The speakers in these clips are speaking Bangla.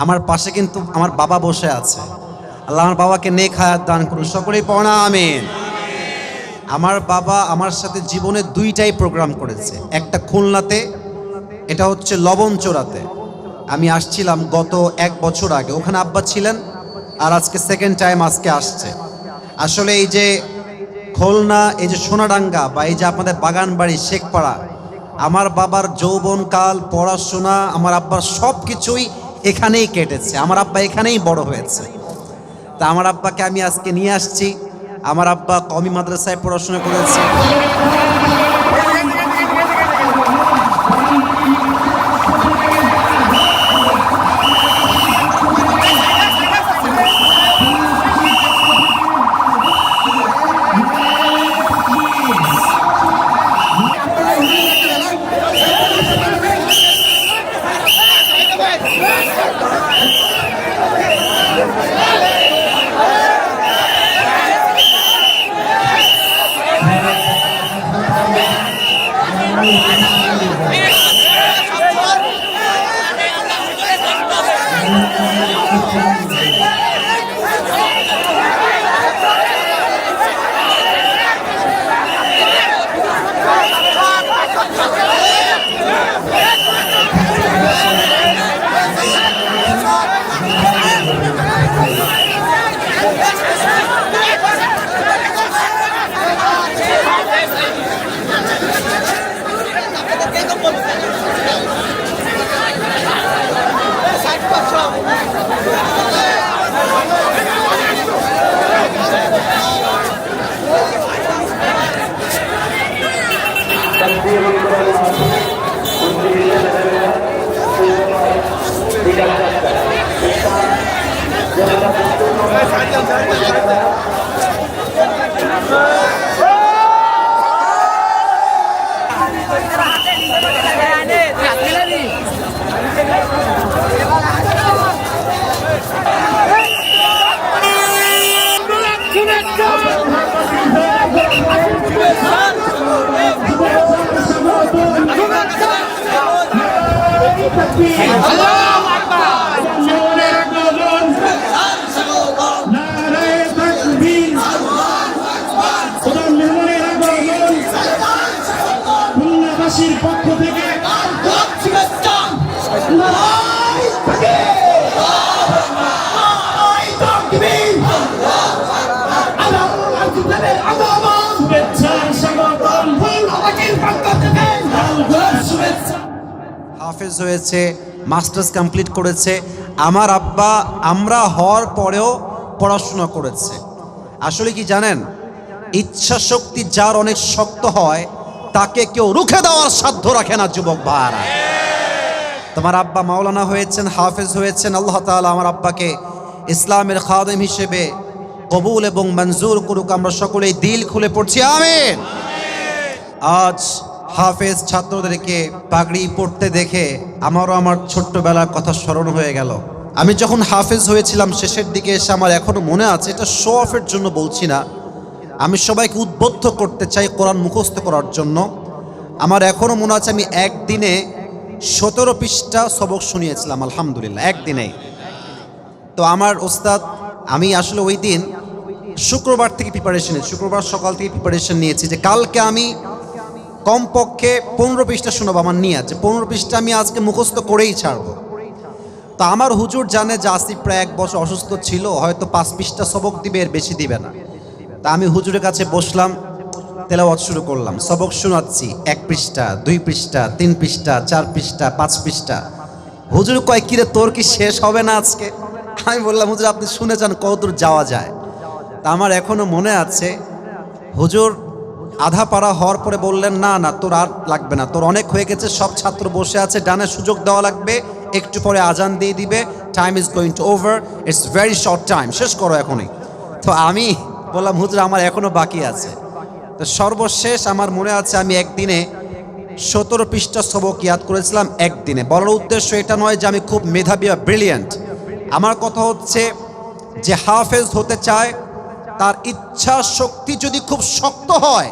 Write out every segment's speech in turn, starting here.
আমার পাশে কিন্তু আমার বাবা বসে আছে। আল্লাহ আমার বাবাকে নেক হায়াত দান করুন, সকলেই পড়া আমিন। আমার বাবা আমার সাথে জীবনে দুইটাই প্রোগ্রাম করেছে, একটা খুলনাতে, এটা হচ্ছে লবণচোরাতে। আমি আসছিলাম গত 1 বছর আগে, ওখানে আব্বা ছিলেন, আর আজকে সেকেন্ড টাইম আজকে আসছে। আসলে এই যে খুলনা, এই যে সোনাডাঙ্গা বা এই যে আপনাদের বাগানবাড়ি শেখপাড়া, আমার বাবার যৌবনকাল, পড়াশোনা, আমার আব্বার সব কিছুই এখানেই কেটেছে। আমার আব্বা এখানেই বড় হয়েছে। তা আমার আব্বাকে আমি আজকে নিয়ে আসছি। আমার আব্বা কওমি মাদ্রাসায় পড়াশোনা করেছে। পক্ষ থেকে হাফেজ হয়েছে, মাস্টার্স কমপ্লিট করেছে। আমার আব্বা আমরা হওয়ার পরেও পড়াশোনা করেছে। আসলে কি জানেন, ইচ্ছা শক্তি যার অনেক শক্ত হয় তাকে কেউ রুখে দেওয়ার সাধ্য রাখে না যুবক ভাইরা। তোমার আব্বা মাওলানা হয়েছেন, হাফেজ হয়েছেন। আল্লাহ তাআলা আমার আব্বাকে ইসলামের খাদেম হিসেবে কবুল এবং মঞ্জুর করুক। আমরা সকলেই দিল খুলে পড়ছি আমিন। আজ হাফেজ ছাত্রদেরকে পাগড়ি পড়তে দেখে আমারও আমার ছোট্টবেলার কথা স্মরণ হয়ে গেল। আমি যখন হাফেজ হয়েছিলাম শেষের দিকে এসে আমার এখনো মনে আছে, এটা শো অফের জন্য বলছি না, আমি সবাইকে উদ্বুদ্ধ করতে চাই কোরআন মুখস্থ করার জন্য। আমার এখনো মনে আছে আমি একদিনে 17 পৃষ্ঠা সবক শুনিয়েছিলাম, আলহামদুলিল্লাহ, একদিনেই। তো আমার ওস্তাদ, আমি আসলে ওই দিন শুক্রবার থেকে শুক্রবার সকাল থেকে প্রিপারেশন নিয়েছি যে কালকে আমি কমপক্ষে 15 পৃষ্ঠা শোনাবো। আমার নিয়ে আছে 15 পৃষ্ঠা আমি আজকে মুখস্থ করেই ছাড়বো। তো আমার হুজুর জানে যে আসিফ প্রায় 1 বছর অসুস্থ ছিল, হয়তো 5 পৃষ্ঠা সবক দিবে, এর বেশি দিবে না। তা আমি হুজুরের কাছে বসলাম, তেলাওয়াত শুরু করলাম, সবক শোনাচ্ছি। 1 পৃষ্ঠা, 2 পৃষ্ঠা, 3 পৃষ্ঠা, 4 পৃষ্ঠা, 5 পৃষ্ঠা। হুজুর কয়, কিরে তোর কি শেষ হবে না আজকে? আমি বললাম, হুজুর আপনি শুনে যান কতদূর যাওয়া যায়। তা আমার এখনো মনে আছে, হুজুর আধা পারা হওয়ার পরে বললেন, না না তোর আর লাগবে না, তোর অনেক হয়ে গেছে, সব ছাত্র বসে আছে, ডানে সুযোগ দেওয়া লাগবে, একটু পরে আজান দিয়ে দিবে, time is going to over, it's very short time, শেষ করো এখনই। তো আমি বললাম, হুজুর আমার এখনো বাকি আছে। তো সর্বশেষ আমার মনে আছে আমি একদিনে 17 পৃষ্ঠা সবক ইয়াদ করেছিলাম একদিনে। বলার উদ্দেশ্য এটা নয় যে আমি খুব মেধাবী বা ব্রিলিয়েন্ট। আমার কথা হচ্ছে যে হাফেজ হতে চায়, তার ইচ্ছা শক্তি যদি খুব শক্ত হয়,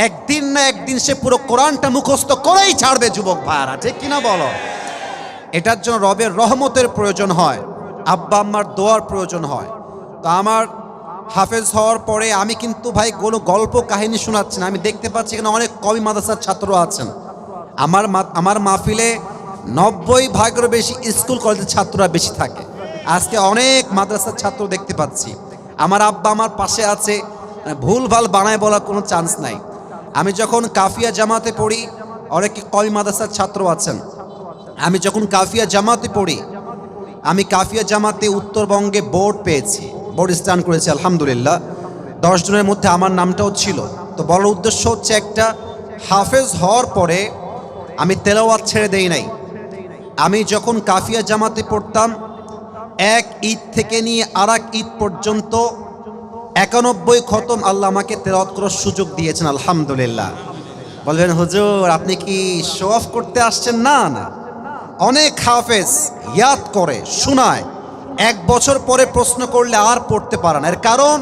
একদিন না একদিন সে পুরো কোরআনটা মুখস্থ করেই ছাড়বে যুবক ভাইরা, ঠিক কিনা বলো? এটার জন্য রবের রহমতের প্রয়োজন হয়, আব্বা আম্মার দোয়ার প্রয়োজন হয়। তো আমার হাফেজ হওয়ার পরে আমি কিন্তু ভাই কোনো গল্প কাহিনী শোনাচ্ছি না, আমি দেখতে পাচ্ছি এখানে অনেক কওমি মাদ্রাসার ছাত্র আছেন। আমার মাহফিলে 90% বেশি স্কুল কলেজের ছাত্ররা বেশি থাকে। আজকে অনেক মাদ্রাসার ছাত্র দেখতে পাচ্ছি। আমার আব্বা আমার পাশে আছে, ভুলভাল বানায় বলার কোনো চান্স নাই। আমি যখন কাফিয়া জামাতে পড়ি, অনেকে কওমি মাদ্রাসার ছাত্র আছেন, আমি যখন কাফিয়া জামাতে পড়ি, আমি কাফিয়া জামাতে উত্তরবঙ্গে বোর্ড পেয়েছি, বোর্ড স্টান করেছি আলহামদুলিল্লাহ। 10 জনের মধ্যে আমার নামটাও ছিল। তো বলার উদ্দেশ্য হচ্ছে একটা, হাফেজ হওয়ার পরে আমি তেলাওয়াত ছেড়ে দেই নাই। আমি যখন কাফিয়া জামাতে পড়তাম, এক ঈদ থেকে নিয়ে আর এক ঈদ পর্যন্ত 91 খতম আল্লাহ আমাকে তেলাওয়াত করার সুযোগ দিয়েছেন আলহামদুলিল্লাহ। বলবেন হুজুর আপনি কি শো অফ করতে আসছেন? না না, অনেক হাফেজ ইয়াদ করে শোনায়, 1 বছর পরে প্রশ্ন করলে আর পড়তে পারে না। এর কারণ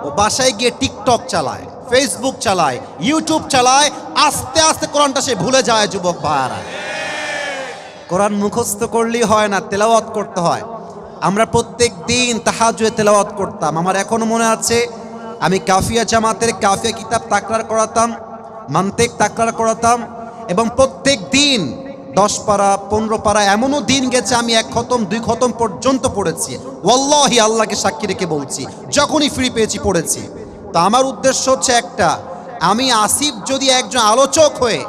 ও বাসায় গিয়ে টিকটক চালায়, ফেসবুক চালায়, ইউটিউব চালায়, আস্তে আস্তে কোরআনটা সে ভুলে যায়। যুবক ভাইরা, কোরআন মুখস্থ করলেই হয় না, তেলাওয়াত করতে হয়। আমরা প্রত্যেক দিন তাহাজ্জুদে তেলাওয়াত করতাম। আমার এখনো মনে আছে, আমি কাফিয়া জামাতের কাফিয়া কিতাব তাকরার করাতাম, মান্তিক তাকরার করাতাম, এবং প্রত্যেক দিন 10 পারা 15 পারা, এমনও দিন গেছে আমি 1 খতম 2 খতম পর্যন্ত পড়েছি। ওয়াল্লাহি আল্লাহকে সাক্ষী রেখে বলছি, যখনই ফ্রি পেয়েছি পড়েছি। তো আমার উদ্দেশ্য হচ্ছে একটা, আমি আসিফ যদি একজন আলোচক হয়ে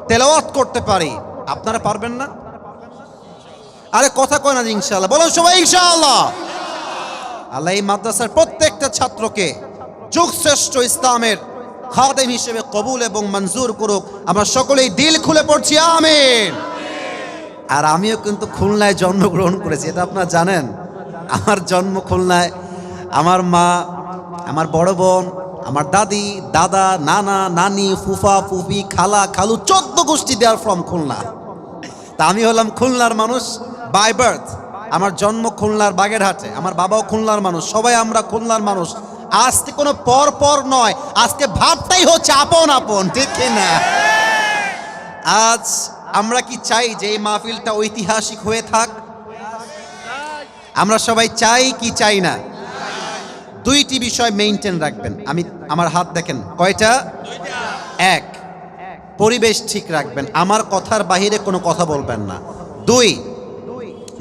তেলাওয়াত করতে পারি, আপনারা পারবেন না? আরে কথা কয় না ইনশাআল্লাহ, বলুন সবাই ইনশাআল্লাহ। আল্লাহ এই মাদ্রাসার প্রত্যেকটা ছাত্রকে যুগশ্রেষ্ঠ ইসলামের খাদেম হিসেবে কবুল এবং মঞ্জুর করুক। আমরা সকলেই দিল খুলে পড়ছি আমিন। আর আমিও কিন্তু খুলনায় জন্মগ্রহণ করেছি, এটা আপনারা জানেন। আমার জন্ম খুলনায়। আমার মা, আমার বড় বোন, আমার দাদি, দাদা, নানা, নানি, ফুফা, ফুফি, খালা, খালু, 14 গোষ্ঠী দেয়ার ফ্রম খুলনা। তা আমি হলাম খুলনার মানুষ বাই বার্থ। আমার জন্ম খুলনার বাগেরহাটে, আমার বাবাও খুলনার মানুষ, সবাই আমরা খুলনার মানুষ। আজকে কোনো পর নয়, আজকে ভাবটাই হচ্ছে আপন আপন, ঠিক না? আজ আমরা কি চাই যে এই মাহফিলটা ঐতিহাসিক হয়ে থাক? আমরা সবাই চাই কি চাই না? 2টি বিষয় মেইনটেইন রাখবেন। আমার হাত দেখেন কয়টা? 1, পরিবেশ ঠিক রাখবেন, আমার কথার বাহিরে কোনো কথা বলবেন না।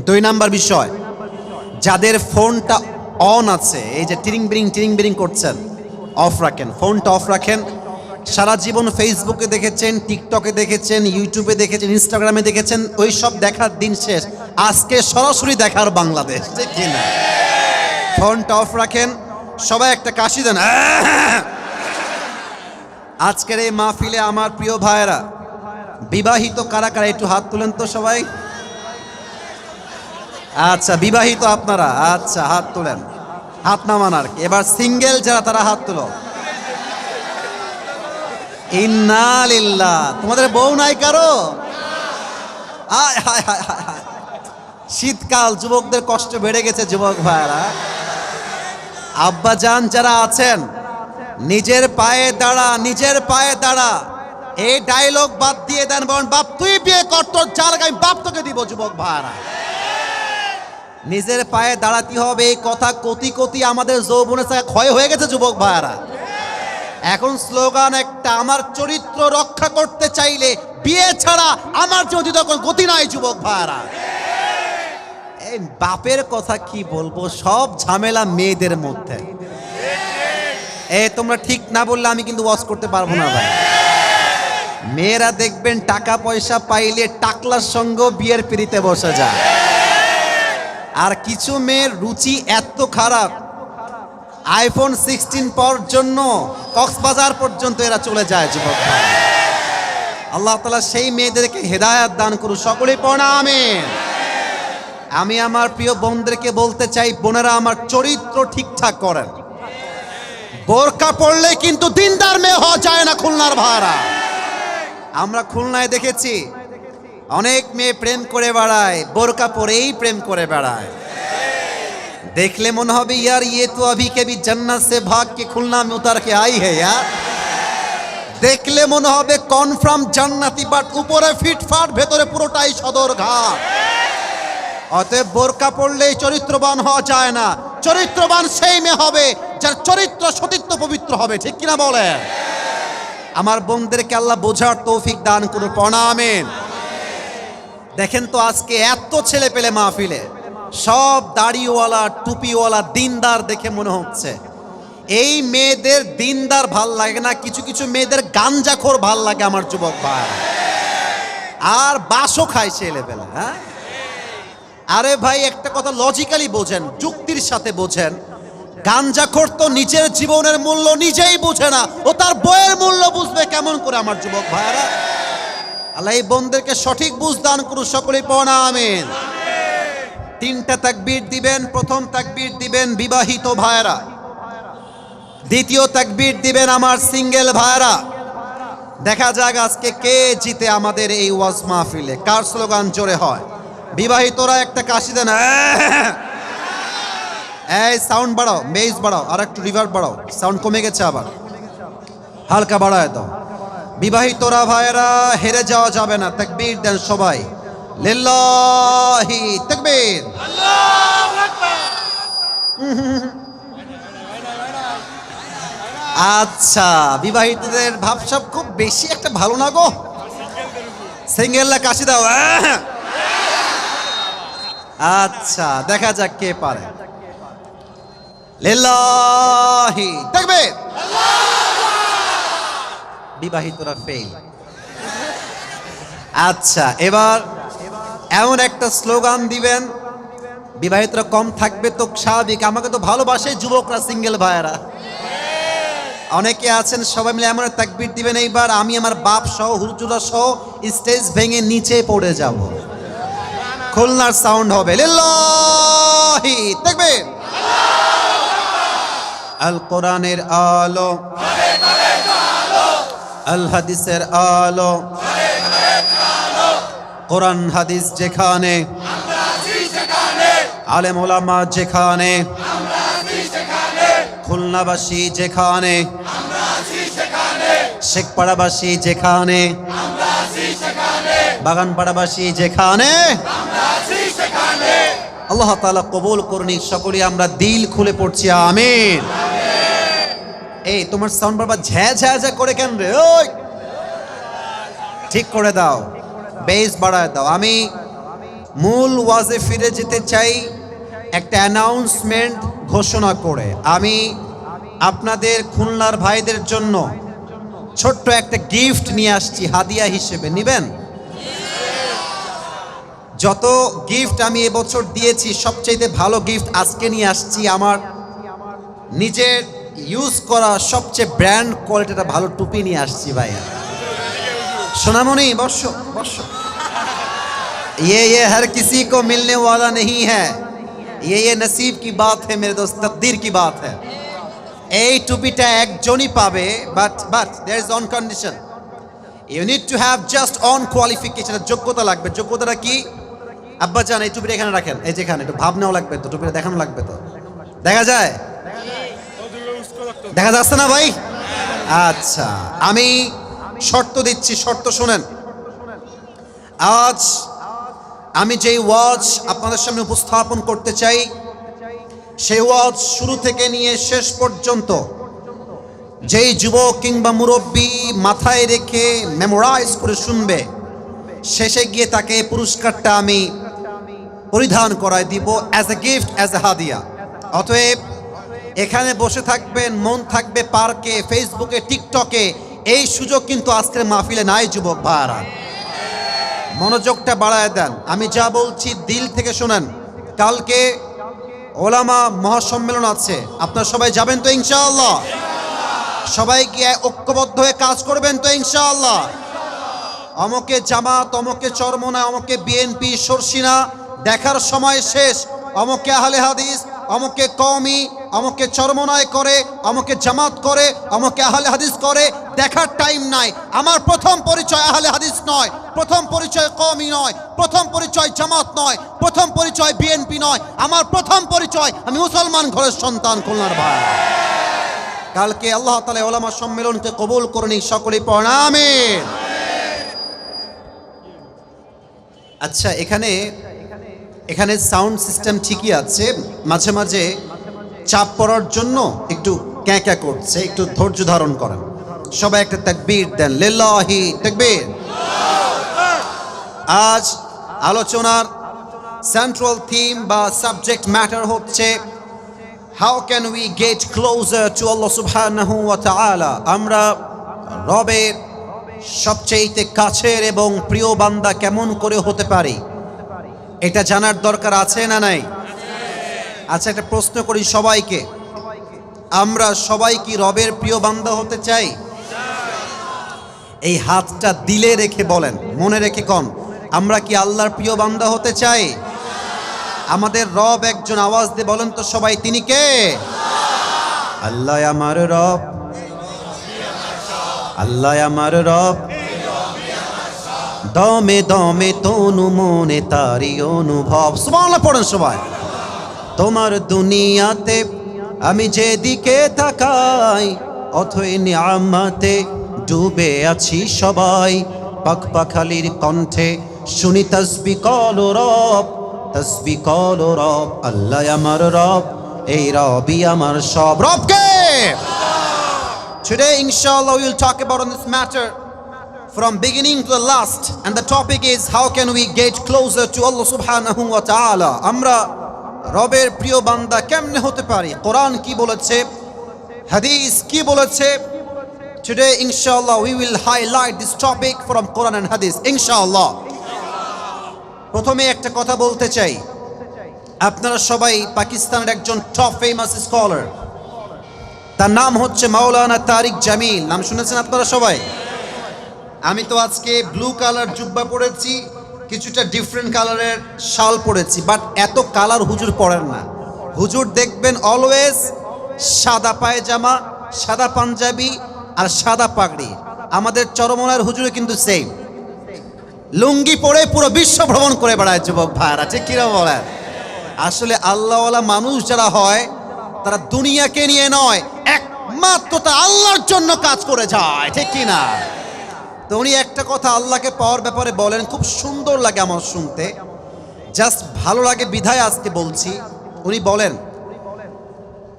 2 নাম্বার বিষয়, যাদের ফোনটা অন আছে, এই যে টিরিং বিরিং করছেন, অফ রাখেন, ফোনটা অফ রাখেন। সারা জীবন ফেসবুকে দেখেছেন, টিকটকে দেখেছেন, ইউটিউবে দেখেছেন, ইনস্টাগ্রামে দেখেছেন, ওই সব দেখার দিন শেষ। আজকে সরাসরি দেখার বাংলাদেশ, ঠিক কিনা? ফোনটা অফ রাখেন। সবাই একটা কাশি দেন। আজকের এই মাহফিলে আমার প্রিয় ভাইয়েরা, বিবাহিত কারা কারা একটু হাত তুলেন তো সবাই। আচ্ছা, বিবাহিত আপনারা, আচ্ছা হাত তুলেন, হাত নামান আর কি। এবার সিঙ্গেল যারা, তারা হাত তুলো। ইন্না লিল্লাহ। তোমাদের বউ নাই কারো? আয় হায় হায় হায় হায়, শীতকাল, যুবকদের কষ্ট বেড়ে গেছে। যুবক ভাইরা, আব্বা জান যারা আছেন, নিজের পায়ে দাঁড়া, নিজের পায়ে দাঁড়া, এই ডায়লগ বাদ দিয়ে দেন। বলেন বাপ তুই বিয়ে কর, তোর জায়গা আমি বাপ তোকে দিব। যুবক ভাইরা, নিজের পায়ে দাঁড়াতে হবে, এই কথা কোটি কোটি আমাদের যৌবনের সাথে ক্ষয় হয়ে গেছে। যুবক ভাইরা, এখন স্লোগান একটা, আমার চরিত্র রক্ষা করতে চাইলে বিয়ে ছাড়া আমার যদি তখন গতি নাই। যুবক ভাইরা, এই বাপের কথা কি বলবো, সব ঝামেলা মেয়েদের মধ্যে। তোমরা ঠিক না বললে আমি কিন্তু ওয়াজ করতে পারবো না ভাই। মেয়েরা দেখবেন টাকা পয়সা পাইলে টাকলার সঙ্গে বিয়ের পিড়িতে বসে যায়। আর কিছু মেয়ের রুচি এত খারাপ, আইফোন 16 পাওয়ার জন্য কক্সবাজার পর্যন্ত এরা চলে যায়। যুবক ভাই, আল্লাহ তাআলা সেই মেয়েদেরকে হেদায়েত দান করুন। সকলেই পড়া আমিন। আমি আমার প্রিয় বোনদেরকে বলতে চাই, বোনেরা আমার চরিত্র ঠিকঠাক করেন। বোরকা পড়লে কিন্তু দিনদার মেয়ে হওয়া যায় না। খুলনার ভাড়া, আমরা খুলনায় দেখেছি অনেক মেয়ে প্রেম করে বেড়ায়, বোরকা পরেই প্রেম করে বেড়ায়। দেখলে মনে হবে ইয়ার ये तो अभी के भी जन्नत से भाग के खुलना में उतर के आई है यार। দেখলে মনে হবে কনফার্ম জান্নাতি, বাট উপরে ফিটফাট, ভেতরে পুরোটাই সদরঘাট। অতএব বোরকা পড়লেই চরিত্রবান হওয়া যায় না। চরিত্রবান সেই মেয়ে হবে যার চরিত্র সতীত্ব পবিত্র হবে, ঠিক কিনা বলেন? আমার বোনদেরকে আল্লাহ বোঝার তৌফিক দান করুন, প্রণামেন। দেখেন তো আজকে এত ছেলে পেলে মাহফিলে সব দাড়িওয়ালা টুপিওয়ালা দিনদার দেখে মনে হচ্ছে এই মেয়েদের দিনদার ভাল লাগে না, কিছু কিছু মেয়েদের গাঞ্জাখোর ভাল লাগে আমার যুবক ভাই, আর বাসও খায় ছেলে পেলে। হ্যাঁ, আরে ভাই একটা কথা লজিক্যালি বোঝেন, যুক্তির সাথে বোঝেন। গাঞ্জাখোর তো নিজের জীবনের মূল্য নিজেই বুঝে না, ও তার বইয়ের মূল্য বুঝবে কেমন করে আমার যুবক ভাইরা? আল্লাহ এই বোনদেরকে সঠিক বুঝ দান করুন, সকলেই পড়া আমিন। তিনটা তাকবীর দিবেন। প্রথম তাকবীর দিবেন বিবাহিত ভাইরা, দ্বিতীয় তাকবীর দিবেন আমার সিঙ্গেল ভাইরা। দেখা যাক আজকে কে জিতে আমাদের এই ওয়াজ মাহফিলে, কার স্লোগান জোরে হয়। বিবাহিতরা একটা কাশি দেন, এই সাউন্ড বাড়াও, বেস বাড়াও, আর একটু রিভার্ব বাড়াও, সাউন্ড কমে গেছে, আবার হালকা বাড়ায় দাও। বিবাহিতরা ভাইয়েরা হেরে যাওয়া যাবে না, তাকবীর দেন সবাই, লিল্লাহি তাকবীর, আল্লাহু আকবার। আচ্ছা, বিবাহিতদের ভাবসাব খুব বেশি একটা ভালো না গো, সিঙ্গেলরা কাশি দাও। আচ্ছা, দেখা যাক কে পারে। লিল্লাহি তাকবীর, বিবাহিতরা ফেল। আচ্ছা, এবার এমন একটা স্লোগান দিবেন, বিবাহিতরা কম থাকবে তো স্বাভাবিক, আমাকে তো ভালোবাসে যুবকরা, সিঙ্গেল ভাইয়েরা অনেকে আছেন, সবাই মিলে এমন তাকবীর দিবেন এইবার আমি আমার বাপ সহ হুজুরা সহ স্টেজ ভেঙে নিচে পড়ে যাব, খুলনার সাউন্ড হবে লিল্লাহি তাকবীর। আল কোরআনের আলো, আল হাদিসের আলো, কোরআন হাদিস যেখানে, আলেম ওলামা যেখানে, খুলনাবাসী যেখানে, শেখপাড়াবাসী যেখানে, বাগানপাড়াবাসী যেখানে, আল্লাহ তাআলা কবুল করুন। সকলে আমরা দিল খুলে পড়ছি আমিন। এই তোমার সাউন্ড বারবার ঝ্যা ঝ্যা ঝ্যা করে কেন রে? ওই ঠিক করে দাও, বেস বাড়ায় দাও। আমি মূল ওয়াজে ফিরে যেতে চাই একটা অ্যানাউন্সমেন্ট ঘোষণা করে। আমি আপনাদের খুলনার ভাইদের জন্য ছোট্ট একটা গিফট নিয়ে আসছি হাদিয়া হিসেবে, নিবেন? যত গিফট আমি এবছর দিয়েছি সবচেয়ে ভালো গিফট আজকে নিয়ে আসছি। আমার নিজের ইউজ করা সবচেয়ে ব্র্যান্ড কোয়ালিটিটা ভালো টুপি নিয়ে আসছি ভাইয়া। সোনামণি বর্ষো বর্ষো, ये हर किसी को मिलने वाला नहीं है, ये नसीब की बात है मेरे दोस्त, तकदीर की बात है। এই টুপিটা একজনই পাবে, but there is one condition, you need to have just one qualification, যোগ্যতা লাগবে। যোগ্যতাটা কি? আব্বা জান এই টুপিটা এখানে রাখেন, এই যেখানে একটু ভাব নেওয়া লাগবে তো, টুপিটা দেখানো লাগবে তো, দেখা যায়, দেখা যাচ্ছে না ভাই? আচ্ছা, আমি শর্ত দিচ্ছি, শর্ত শুনেন। আজ আমি যেই ওয়াজ আপনাদের সামনে উপস্থাপন করতে চাই, সেই ওয়াজ শুরু থেকে নিয়ে শেষ পর্যন্ত যেই যুবক কিংবা মুরব্বী মাথায় রেখে মেমোরাইজ করে শুনবে, শেষে গিয়ে তাকে পুরস্কারটা আমি পরিধান করায় দিব as a gift, as a হাদিয়া। অতএব এখানে বসে থাকবেন, মন থাকবে পার্কে, ফেসবুকে, টিকটকে, এই সুযোগ কিন্তু আজকের মাহফিলে নাই যুবক ভাইরা। মনোযোগটা বাড়ায় দেন, আমি যা বলছি দিল থেকে শোনেন। কালকে ওলামা মহাসম্মেলন আছে, আপনারা সবাই যাবেন তো ইনশাআল্লাহ? সবাই গিয়ে ঐক্যবদ্ধ হয়ে কাজ করবেন তো ইনশাআল্লাহ? অমকে জামাত, অমকে চরমনা, অমকে বিএনপি, সরসিনা দেখার সময় শেষ। অমকে আহলে হাদিস, অমকে কওমি, অমকে চরমনায় করে, অমকে জামাত করে, অমকে আহলে হাদিস করে, দেখার টাইম নাই। আমার প্রথম পরিচয় আহলে হাদিস নয়, প্রথম পরিচয় কওমি নয়, প্রথম পরিচয় জামাত নয়, প্রথম পরিচয় বিএনপি নয়, আমার প্রথম পরিচয় আমি মুসলমান ঘরের সন্তান, খুলনার ভাই। কালকে আল্লাহ তাআলা ওলামা সম্মেলনকে কবুল করুন, সকলেই পড়েন আমিন। আচ্ছা, এখানে এখানে সাউন্ড সিস্টেম ঠিকই আছে, মাঝে মাঝে চাপ পড়ার জন্য একটু ক্যাঁক্যা করছে, একটু ধৈর্য ধারণ করেন। সবাই একটা তাকবীর দেন, লিল্লাহি তাকবীর। আজ আলোচনার সেন্ট্রাল থিম বা সাবজেক্ট ম্যাটার হচ্ছে how can we get closer to Allah সুবহানাহু ওয়া তাআলা। আমরা রবের সবচেয়ে কাছের এবং প্রিয় বান্দা কেমন করে হতে পারি, এটা জানার দরকার আছে না নাই? আচ্ছা, একটা প্রশ্ন করি সবাইকে, আমরা সবাই কি রবের প্রিয় বান্দা হতে চাই? এই হাতটা দিলে রেখে বলেন, মনে রেখে কন, আমরা কি আল্লাহর প্রিয় বান্দা হতে চাই? আমাদের রব একজন, আওয়াজ দিয়ে বলেন তো সবাই, তিনি কে? আল্লাহ আমার রব, আল্লাহ আমার রব, দমে দমে তনু মনে তারি অনুভব। সুবহানাল্লাহ পড়েন সবাই। তোমার দুনিয়াতে আমি যেদিকে তাকাই, অথই নিয়ামতে ডুবে আছি সবাই। পাক পাখালির কণ্ঠে শুনি তাসবিহ কল রব, তাসবিহ কল রব। আল্লাহ আমার রব, এই রবই আমার সব। রবকে Today, inshallah, we will talk about on this matter from beginning to the last, and the topic is how can we get closer to Allah subhanahu wa ta'ala. আমরা রবের প্রিয় বান্দা কেমনে হতে পারি? কোরআন কি বলেছে, হাদিস কি বলেছে? Today, inshallah, we will highlight this topic from Quran and Hadith, inshallah. প্রথমে একটা কথা বলতে চাই, আপনারা সবাই পাকিস্তানের একজন টপ ফেমাস স্কলার, তার নাম হচ্ছে মাওলানা তারিক জামিল। নাম শুনেছেন আপনারা সবাই? আমি তো আজকে ব্লু কালার জুব্বা পরেছি, কিছুটা ডিফারেন্ট কালারের শাল পরেছি, বাট এত কালার হুজুর পরেন না। হুজুর দেখবেন অলওয়েজ সাদা পায়জামা, সাদা পাঞ্জাবি আর সাদা পাগড়ি। আমাদের চরমনার হুজুরে কিন্তু সেম, লুঙ্গি পরে পুরো বিশ্ব ভ্রমণ করে বেড়ায় যুবক ভাইরা, ঠিক কিনা বলেন? আসলে আল্লাহওয়ালা মানুষ যারা হয় তারা দুনিয়াকে নিয়ে নয়, একমাত্র তা আল্লাহর জন্য কাজ করে যায়, ঠিক কিনা? তো উনি একটা কথা আল্লাহকে পাওয়ার ব্যাপারে বলেন, খুব সুন্দর লাগে আমার শুনতে, জাস্ট ভালো লাগে বিধায় আজকে বলছি। উনি বলেন,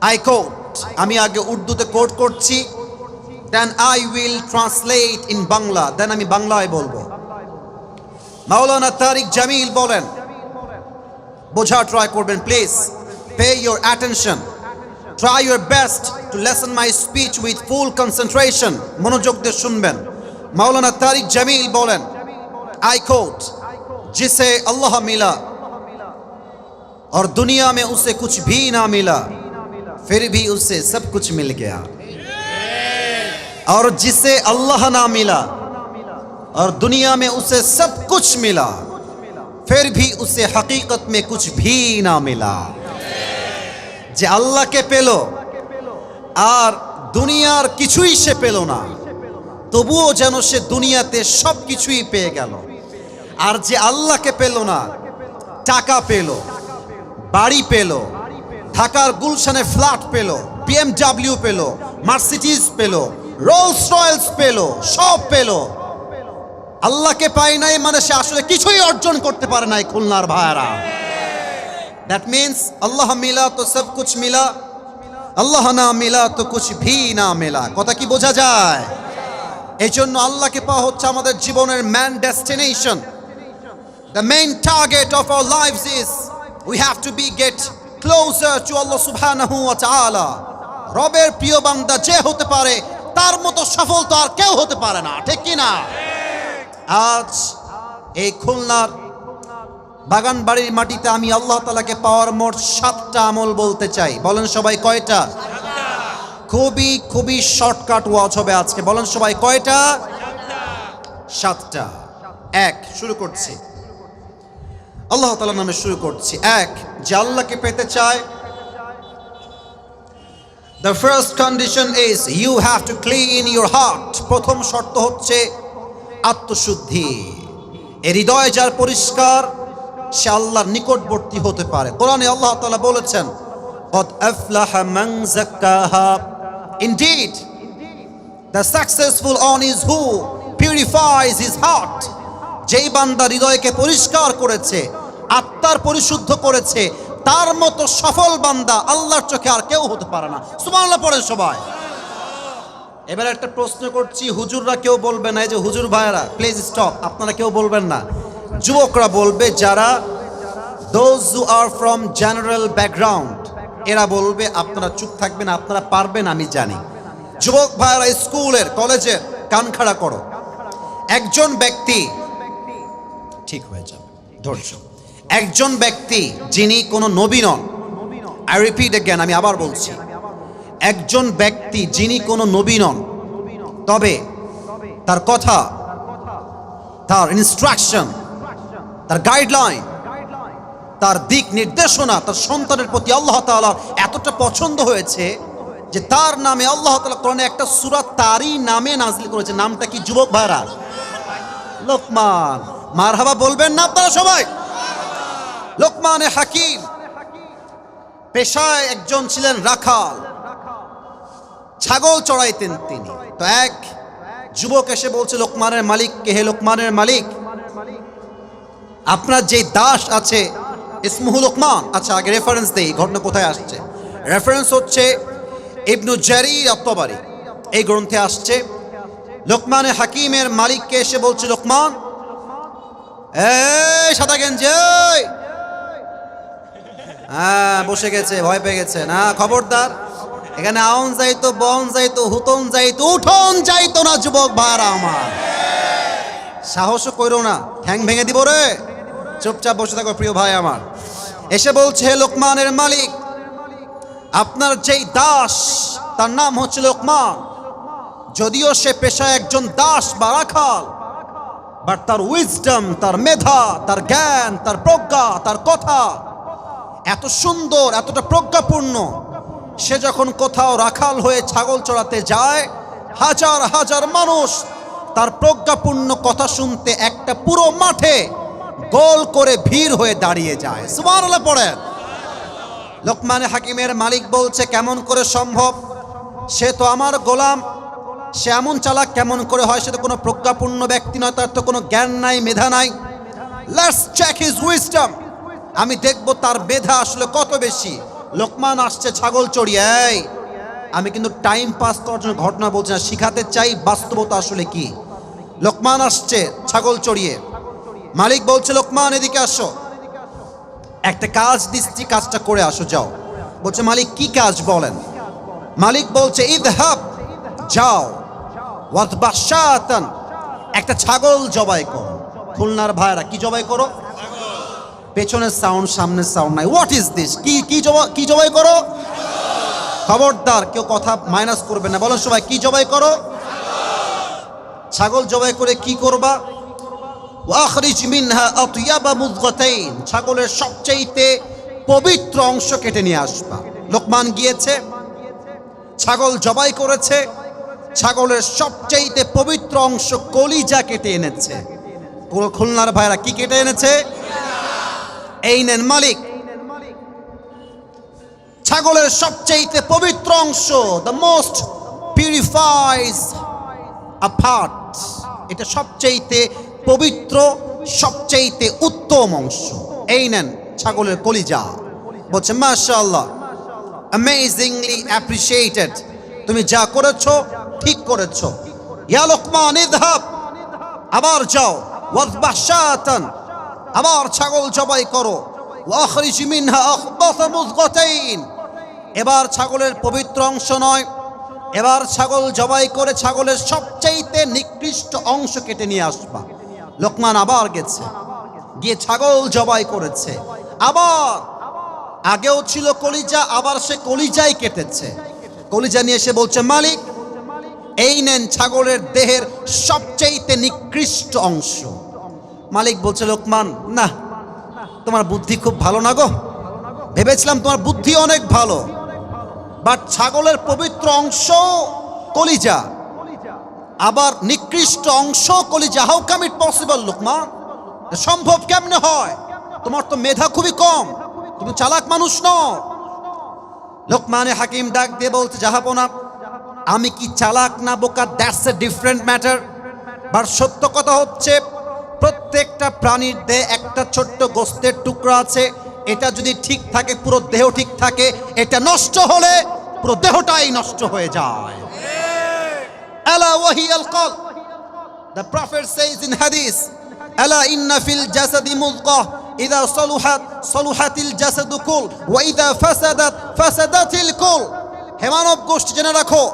আই কোট, আমি আগে উর্দুতে কোট করছি, then I will translate in Bangla, then আমি বাংলায় বলবো। মাওলানা তারিক জামিল বলেন, বোঝা ট্রাই করবেন please, pay your attention, try your best to listen my speech with full concentration, মনোযোগ দিয়ে শুনবেন। মাওলানা তারিক জামিল বলেন, I quote, जिसे अल्लाह मिला और दुनिया में उसे कुछ भी ना मिला, फिर भी उसे सब कुछ मिल गया, और जिसे अल्लाह ना मिला और दुनिया में उसे सब कुछ मिला, फिर भी उसे हकीकत में कुछ भी ना मिला। যে আল্লাহকে পেল আর দুনিয়ার কিছুই সে পেল না, তবুও যেন সে দুনিয়াতে সব কিছুই পেয়ে গেল। আর যে আল্লাহকে পেল না, টাকা পেল, বাড়ি পেল, ঢাকার গুলশানে ফ্ল্যাট পেল, BMW পেল, মার্সিডিজ পেল, রোলস রয়েলস পেল, সব পেল, আল্লাহকে পায় নাই মানে সে আসলে কিছুই অর্জন করতে পারে নাই খুলনার ভাইরা। That means Allah মিলা তো সব কুছ মিলা, আল্লাহ না মিলা তো কুছ ভি না মিলা। কথা কি বোঝা যায়? এই জন্য আল্লাহকে পাওয়া হচ্ছে আমাদের জীবনের man destination. The main target of our lives is we have to be get closer to Allah subhanahu wa ta'ala. রবের প্রিয় বান্দা যে হতে পারে তার মতো সফল তো আর কেউ হতে পারে না, ঠিক কি না? আজ এই খুলনার বাগান বাড়ির মাটিতে আমি আল্লাহ তাআলাকে পাওয়ার মোট 7টা আমল বলতে চাই। বলেন সবাই কয়টা? খুবই খুবই শর্টকাট ওয়াজ হবে আজকে। বলেন সবাই কয়টা? 7টা। এক, শুরু করছি আল্লাহ তাআলার নামে শুরু করছি। এক, যে আল্লাহকে পেতে চায়, the first condition is you have to clean your heart. প্রথম শর্ত হচ্ছে আত্মশুদ্ধি। এই হৃদয় যার পরিষ্কার সে আল্লাহর নিকটবর্তী হতে পারে। কোরআনে আল্লাহ তাআলা বলেছেন, قد أفلح من زكاها. Indeed, the successful one is who purifies his heart. যেই বান্দা হৃদয়কে পরিষ্কার করেছে, আত্মার পরিশুদ্ধ করেছে, তার মতো সফল বান্দা আল্লাহর চোখে আর কেউ হতে পারে না। সুবহানাল্লাহ পড়েন সবাই। এবার একটা প্রশ্ন করছি, হুজুররা কেউ বলবে না, এই যে হুজুর ভাইরা প্লিজ স্টপ, আপনারা কেউ বলবেন না, যুবকরা বলবে, যারা those who are from general background এরা বলবে, আপনারা চুপ থাকবেন, আপনারা পারবেন আমি জানি। যুবক ভাইরা স্কুলের কলেজের কান খাড়া করো। একজন ব্যক্তি ঠিক হয়ে যাবে, ধৈর্য। একজন ব্যক্তি যিনি কোনো নবী নন, আই রিপিট অ্যাগেন, আমি আবার বলছি, একজন ব্যক্তি যিনি কোনো নবী নন, তবে তার কথা, তার ইনস্ট্রাকশন, তার গাইডলাইন, তার দিক নির্দেশনা তার সন্তানের প্রতি আল্লাহ তাআলার এতটা পছন্দ হয়েছে যে তার নামে আল্লাহ তাআলা কোরআনে একটা সূরা তারই নামে নাযিল করেছে। নামটা কি যুবক ভাইরা? লোকমান। মারহাবা বলবেন না আপনারা সবাই? লোকমানে হাকিম পেশায় একজন ছিলেন রাখাল, ছাগল চড়াইতেন তিনি। তো এক যুবক এসে বলছে লোকমানের মালিককে, হে লোকমানের মালিক, আপনার যে দাস আছে ইসমুহু লোকমান। আচ্ছা, আগে রেফারেন্স দেই, ঘটনা কোথায় আসছে। রেফারেন্স হচ্ছে ইবনু জারির আত-তাবারি, এই গ্রন্থে আসছে। লোকমানে হাকিমের মালিককে এসে বলছে, লোকমান, এই সাদা গেঞ্জি, হ্যাঁ বসে গেছে, ভয় পেয়ে গেছে না, খবরদার, এখানে আউন যাইতো, বন যাইতো, হুতন যাইতো, উঠন যাইতো না যুবক ভাইরা আমার। সাহসও কইরো না, ঠ্যাং ভেঙে দিব রে। চুপচাপ বসে থাকো প্রিয় ভাই আমার। এসে বলছে, হে লোকমানের মালিক, আপনার যেই দাস তার নাম হচ্ছে লোকমান, যদিও সে পেশায় একজন দাস বা রাখাল, বাট তার উইজডম, তার মেধা, তার জ্ঞান, তার প্রজ্ঞা, তার কথা এত সুন্দর, এতটা প্রজ্ঞাপূর্ণ, সে যখন কোথাও রাখাল হয়ে ছাগল চড়াতে যায়, হাজার হাজার মানুষ তার প্রজ্ঞাপূর্ণ কথা শুনতে একটা পুরো মাঠে গোল করে ভিড় হয়ে দাঁড়িয়ে যায়। সুবহানাল্লাহ পড়েন। লোকমানে হাকিমের মালিক বলছে, কেমন করে সম্ভব? সে তো আমার গোলাম, সে এমন চালাক কেমন করে হয়? সে তো কোনো প্রজ্ঞাপূর্ণ ব্যক্তি নয়, তার তো কোনো জ্ঞান নাই, মেধা নাই। লেটস চেক হিজ উইজডম, আমি দেখবো তার মেধা আসলে কত বেশি। লোকমান আসছে ছাগল চড়িয়ে। আমি কিন্তু টাইম পাস করার জন্য ঘটনা বলছি না, শিখাতে চাই বাস্তবতা আসলে কি। লোকমান আসছে ছাগল চড়িয়ে। মালিক বলছে, লোকমান এদিকে আসো, একটা কাজ দিচ্ছি, কাজটা করে আসো, যাও। বলছে, মালিক কি কাজ বলেন? মালিক বলছে, ইযহাব, যাও, ওয়াদবাহ শাতান, একটা ছাগল জবাই করো। খুলনার ভাইরা কি জবাই করো? পেছনের সাউন্ড, সামনের সাউন্ড নাই। What is this? কি জবাই করো? খবরদার কেউ কথা মাইনাস করবে না, বলো সবাই, কি জবাই করো? ছাগল জবাই করে কি করবা? ওয়াখরিজ মিনহা আতয়াবা মুযগাতাইন, ছাগলের সবচেয়ে পবিত্র অংশ কেটে নিয়ে আসবা। লোকমান গিয়েছে, ছাগল জবাই করেছে, ছাগলের সবচেয়ে পবিত্র অংশ কলিজা কেটে এনেছে। খুলনার ভাইরা কি কেটে এনেছে? এই নেন মালিক, ছাগলের সবচেয়ে পবিত্র অংশ, দ্য মোস্ট পিউরিফাইজ আ পার্ট, এটা সবচেয়ে পবিত্র, সবচেয়ে উত্তম অংশ। এই নেন ছাগলের কলিজা। বলছে, মাশাআল্লাহ, অ্যামেজিংলি অ্যাপ্রিশিয়েটেড, তুমি যা করেছো ঠিক করেছো। ইয়া লোকমান ইযহাব, আবার যাও, ওয়াযবাহ শাতান, আবার ছাগল জবাই করো, ওয়াখরিজ মিনহা আখবাথা মুযগাতাইন, এবার ছাগলের পবিত্র অংশ নয়, এবার ছাগল জবাই করে ছাগলের সবচেয়ে নিকৃষ্ট অংশ কেটে নিয়ে আসবা। লোকমান আবার গেছে, গিয়ে ছাগল জবাই করেছে। আবার আগেও ছিল কলিজা, আবার সে কলিজাই কেটেছে। কলিজা নিয়ে এসে বলছে, মালিক এই নেন ছাগলের দেহের সবচেয়ে নিকৃষ্ট অংশ। মালিক বলছে, লোকমান, না, তোমার বুদ্ধি খুব ভালো না গো, ভেবেছিলাম তোমার বুদ্ধি অনেক ভালো, বাট ছাগলের পবিত্র অংশ কলিজা, আবার নিকৃষ্ট অংশ কলিজা, how come it possible? Lokman, সম্ভব কেমনে হয়? তোমার তো মেধা খুবই কম, তুমি চালাক মানুষ নও। লোকমানে হাকিম ডাক দিয়ে বলছে, জাহাপনা, আমি কি চালাক না বোকা, that's a different matter, but সত্য কথা হচ্ছে প্রত্যেকটা প্রাণীর দেহে একটা ছোট্ট গোস্তের টুকরা আছে, এটা যদি ঠিক থাকে পুরো দেহ ঠিক থাকে, এটা নষ্ট হলে পুরো দেহটাই নষ্ট হয়ে যায়। আলা ওয়াহিয়াল কলব, the prophet says in hadith, আলা ইন্না ফিল জাসাদি মুদগাহ ইযা সালুহাত সালুহাতিল জাসাদু কুল ওয়া ইযা ফাসাদাত ফাসাদাতিল কুল। হে মানব গোষ্ঠী, জেনে রাখো,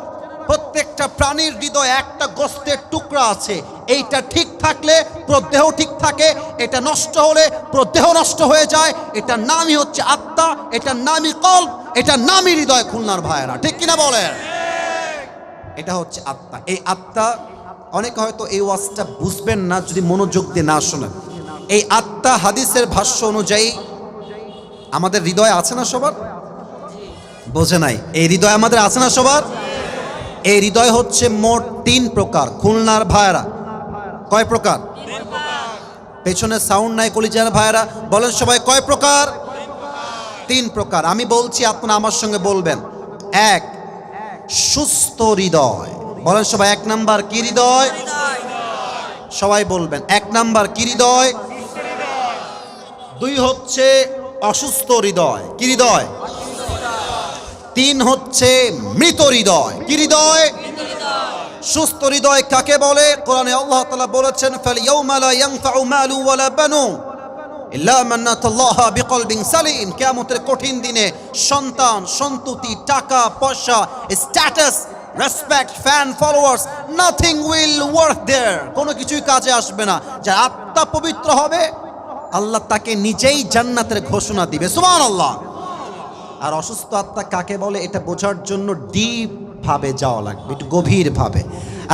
প্রত্যেকটা প্রাণীর হৃদয়ে একটা গোস্তের টুকরা আছে, এইটা ঠিক থাকলে পুরো দেহ ঠিক থাকে, এটা নষ্ট হলে পুরো দেহ নষ্ট হয়ে যায়। এটার নামই হচ্ছে আত্মা, এটার নামই কলব, এটার নামই হৃদয়। খুলনার ভাইয়েরা ঠিক কিনা বলেন? এটা হচ্ছে আত্মা। এই আত্মা, অনেকে হয়তো এই ওয়াজটা বুঝবেন না যদি মনোযোগ দিয়ে না শোনেন। এই আত্মা হাদিসের ভাষ্য অনুযায়ী আমাদের হৃদয় আছে না সবার? বোঝে নাই? এই হৃদয় আমাদের আছে না সবার? এই হৃদয় হচ্ছে মোট 3 প্রকার। খুলনার ভাইয়েরা, কয় প্রকার? পেছনে সাউন্ড নাই কলিজার ভাইয়েরা, বলেন সবাই কয় প্রকার? 3 প্রকার। আমি বলছি, আপনারা আমার সঙ্গে বলবেন। 1, সুস্থ হৃদয়। বলেন সবাই 1 নাম্বার কি হৃদয়? সবাই বলবেন 1 নাম্বার কি হৃদয়? 2 হচ্ছে অসুস্থ হৃদয়। কি হৃদয়? 3 হচ্ছে মৃত হৃদয়। কি হৃদয়? সুস্থ হৃদয় কাকে বলে? কোরআনে আল্লাহ তাআলা বলেছেন, ফালইয়াউমা লা ইয়ানফাউ মালু ওয়ালা বানুন ইল্লা মান আতাল্লাহা বিকলবিন সালিম। কিয়ামতের কঠিন দিনে সন্তান, সন্ততি, টাকা পয়সা, status, respect, fan, followers, nothing will work there. কোনো কিছুই কাজে আসবে না। যার আত্মা পবিত্র হবে, আল্লাহ তাকে নিজেই জান্নাতের ঘোষণা দিবে। সুবহানাল্লাহ। আর অসুস্থ আত্মা কাকে বলে, এটা বোঝার জন্য ডিপ ভাবে যাওয়া লাগবে, একটু গভীর ভাবে।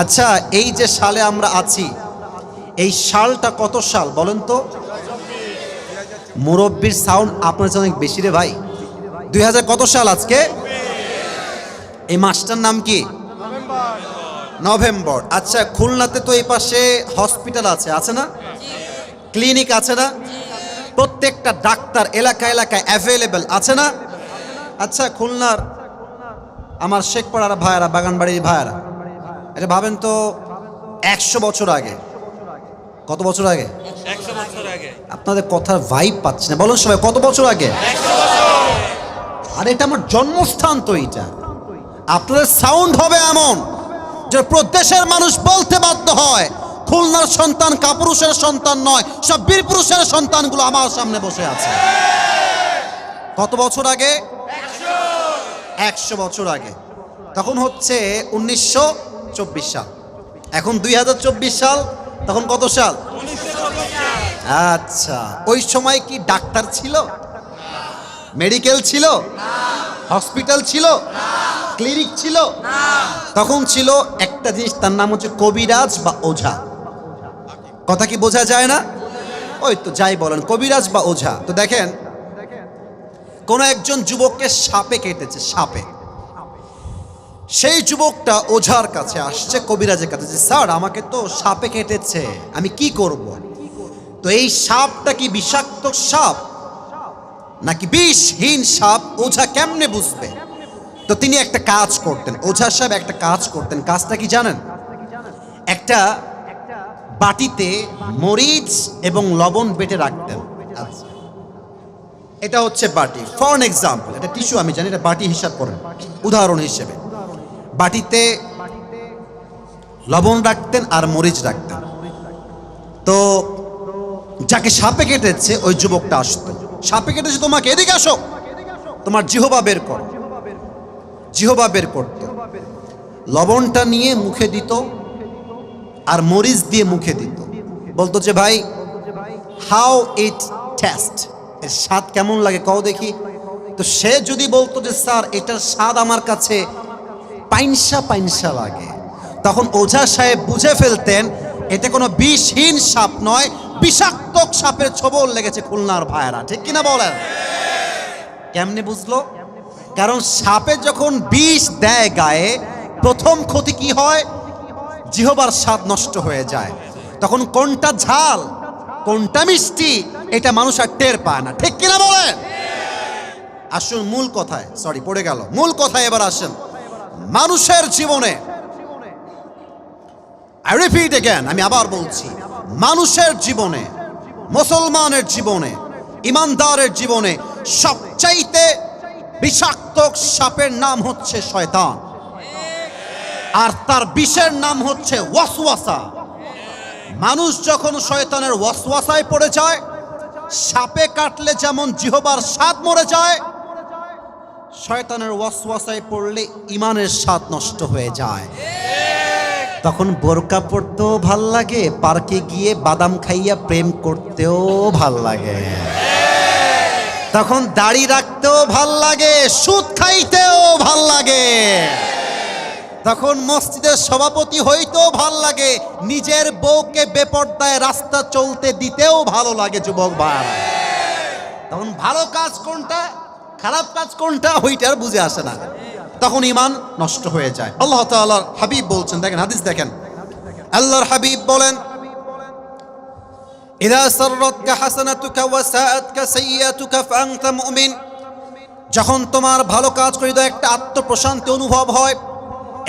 আচ্ছা, এই যে সালে আমরা আছি, এই সালটা কত সাল বলেন তো? মুরব্বির সাউন্ড আপনার চেয়ে অনেক বেশি রে ভাই। 2000 কত সাল আজকে? এই মাসটার নাম কি? নভেম্বর। আচ্ছা, খুলনাতে তো এই পাশে হসপিটাল আছে, আছে না? ক্লিনিক আছে না? প্রত্যেকটা ডাক্তার এলাকায় এলাকায় অ্যাভেলেবেল আছে না? আচ্ছা, খুলনার আমার শেখপাড়ার ভাইয়েরা, বাগানবাড়ির ভাইয়েরা, এটা ভাবেন তো 100 বছর আগে, কত বছর আগে? 100 বছর আগে। আপনাদের কথার ভাইব পাচ্ছি না, বলুন সবাই কত বছর আগে? 100 বছর। আর এটা আমার জন্মস্থান তো। এইটা আপনাদের সাউন্ড হবে এমন যে প্রদেশের মানুষ বলতে বাধ্য হয়, খুলনার সন্তান কাপুরুষের সন্তান নয়, সব বীর পুরুষের সন্তানগুলো আমার সামনে বসে আছে। কত বছর আগে? 100 বছর আগে। তখন হচ্ছে 1924 সাল। এখন 2024 সাল, তখন কত সাল? 1924 সাল। আচ্ছা, ওই সময় কি ডাক্তার ছিল? মেডিকেল ছিল? হসপিটাল ছিল? ক্লিনিক ছিল? তখন ছিল একটা জিনিস, তার নাম হচ্ছে কবিরাজ বা ওঝা। কথা কি বোঝা যায় না? ওই তো যাই বলেন, কবিরাজ বা ওঝা। তো দেখেন, কোন একজন যুবককে সাপে কেটেছে, সাপে। সেই যুবকটা ওঝার কাছে আসছে, কবিরাজের কাছে, যে স্যার আমাকে তো সাপে কেটেছে, আমি কি করব? তো এই সাপটা কি বিষাক্ত সাপ নাকি বিষহীন সাপ, ওঝা কেমনে বুঝবে? তো তিনি একটা কাজ করতেন, ওঝা সাহেব একটা কাজ করতেন। কাজটা কি জানেন? একটা বাটিতে মরিচ এবং লবণ বেটে রাখতেন। আচ্ছা, এটা হচ্ছে বাটি, ফর এক্সাম্পল, এটা টিস্যু, আমি জানি, এটা বাটি হিসাব করেন, উদাহরণ হিসেবে। বাটিতে লবণ রাখতেন আর মরিচ রাখতেন। তো যাকে সাপে কেটেছে ওই যুবকটা আসতো, সাপে কেটেছে তোমাকে, এদিকে আসো, তোমার জিহ্বা বের করো। জিহ্বা বের করতো, লবণটা নিয়ে মুখে দিত আর মরিচ দিয়ে মুখে দিত, বলতো যে ভাই, হাউ ইট টেস্ট, এর স্বাদ কেমন লাগে কও দেখি। তো সে যদি বলতো যে স্যার এটার স্বাদ আমার কাছে পাইনসা পাইনসা লাগে, তখন ওঝা সাহেব বুঝে ফেলতেন এটা কোনো বিষহীন সাপ নয়, বিষাক্ত সাপের ছোবল লেগেছে খুলনার ভাইয়েরা। ঠিক কিনা বলেন? কেমনে বুঝলো? কারণ সাপে যখন বিষ দেয় গায়ে, প্রথম ক্ষতি কি হয়? জিহ্বার স্বাদ নষ্ট হয়ে যায়। তখন কোনটা ঝাল কোনটা মিষ্টি এটা মানুষ আর টের পায় না। ঠিক কিনা বলেন? আসুন মূল কথায়, সরি পড়ে গেল, মূল কথায় এবার আসেন। মানুষের জীবনে, I repeat again, আমি আবার বলছি, মানুষের জীবনে, মুসলমানের জীবনে, ইমানদারের জীবনে সবচাইতে বিষাক্ত সাপের নাম হচ্ছে শয়তান, আর তার বিষের নাম হচ্ছে ওয়াসওয়াসা। মানুষ যখন শয়তানের ওয়াসওয়াসায় পড়ে যায়, সাপে কাটলে যেমন জিহবার স্বাদ মরে যায়, শয়তানের ওয়াসওয়াসায় পড়লে ইমানের স্বাদ নষ্ট হয়ে যায়। তখন বোরকা পড়তেও ভাল লাগে, পার্কে গিয়ে বাদাম খাইয়া প্রেম করতেও ভাল লাগে, তখন দাড়ি রাখতেও ভাল লাগে, সুদ খাইতেও ভাল লাগে, তখন মসজিদের সভাপতি হইতেও ভাল লাগে, নিজের বউকে বেপর্দায় রাস্তা চলতে দিতেও ভালো লাগে। যুবক ভাইরা, তখন ভালো কাজ কোনটা, খারাপ কাজ কোনটা, ওইটার বুঝে আসে না, তখন ঈমান নষ্ট হয়ে যায়। আল্লাহ তাআলার হাবিব বলছেন, দেখেন হাদিস দেখেন, আল্লাহর হাবিব বলেন, ইযা সাররাতকা হাসানাতুকা ওয়া সাআতকা সাইয়্যাতুকা ফাআনতা মুমিন। যখন তোমার ভালো কাজ করে দাও একটা আত্মপ্রশান্তি অনুভব হয়,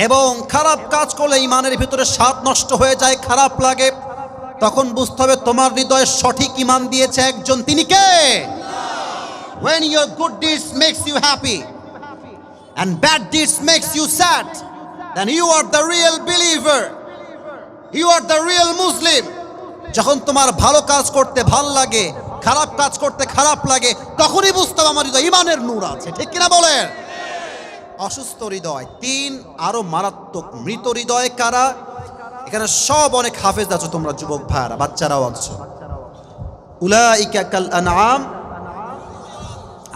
এবং খারাপ কাজ করলে ঈমানের ভিতরে স্বাদ নষ্ট হয়ে যায়, খারাপ লাগে, তখন বুঝতে হবে তোমার হৃদয়ে সঠিক ঈমান দিয়েছে একজন, তিনি কে? When your good deeds makes you happy and bad deeds makes you sad, then you are the real believer, you are the real Muslim. যখন তোমার ভালো কাজ করতে ভাল লাগে, খারাপ কাজ করতে খারাপ লাগে, তখনই বুঝতে হবে আমার হৃদয়ে ঈমানের নূর আছে। ঠিক কিনা বলেন? অসুস্থ হৃদয়, তিন আরো মারাত্মক মৃত হৃদয় কারা? এখানে সব অনেক হাফেজ আছো তোমরা, যুবক ভাইরা, বাচ্চারাও আছো। উলাইকা কাল আনআম,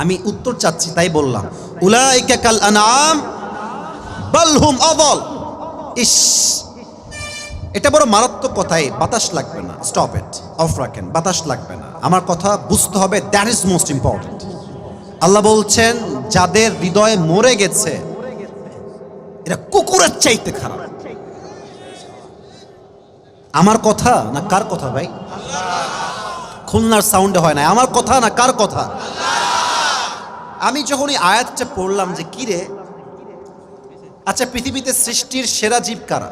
আমি উত্তর চাচ্ছি তাই বললাম, উলাইকা কাল আনআম বাল হুম আযাল। ইস, এটা বড় মারাত্মক কথাই, বাতাস লাগবে না, স্টপ ইট, অফ রাখেন, বাতাস লাগবে না, আমার কথা বুঝতে হবে, দ্যাট ইজ মোস্ট ইম্পর্টেন্ট। আল্লাহ বলছেন যাদের হৃদয়ে মরে গেছে এরা কুকুরের চাইতে খারাপ। আমার কথা না কার কথা ভাই? খুলনার সাউন্ডে হয় না, আমার কথা না কার কথা? আমি যখন এই আয়াতটা পড়লাম যে কি রে, আচ্ছা পৃথিবীতে সৃষ্টির সেরা জীব কারা?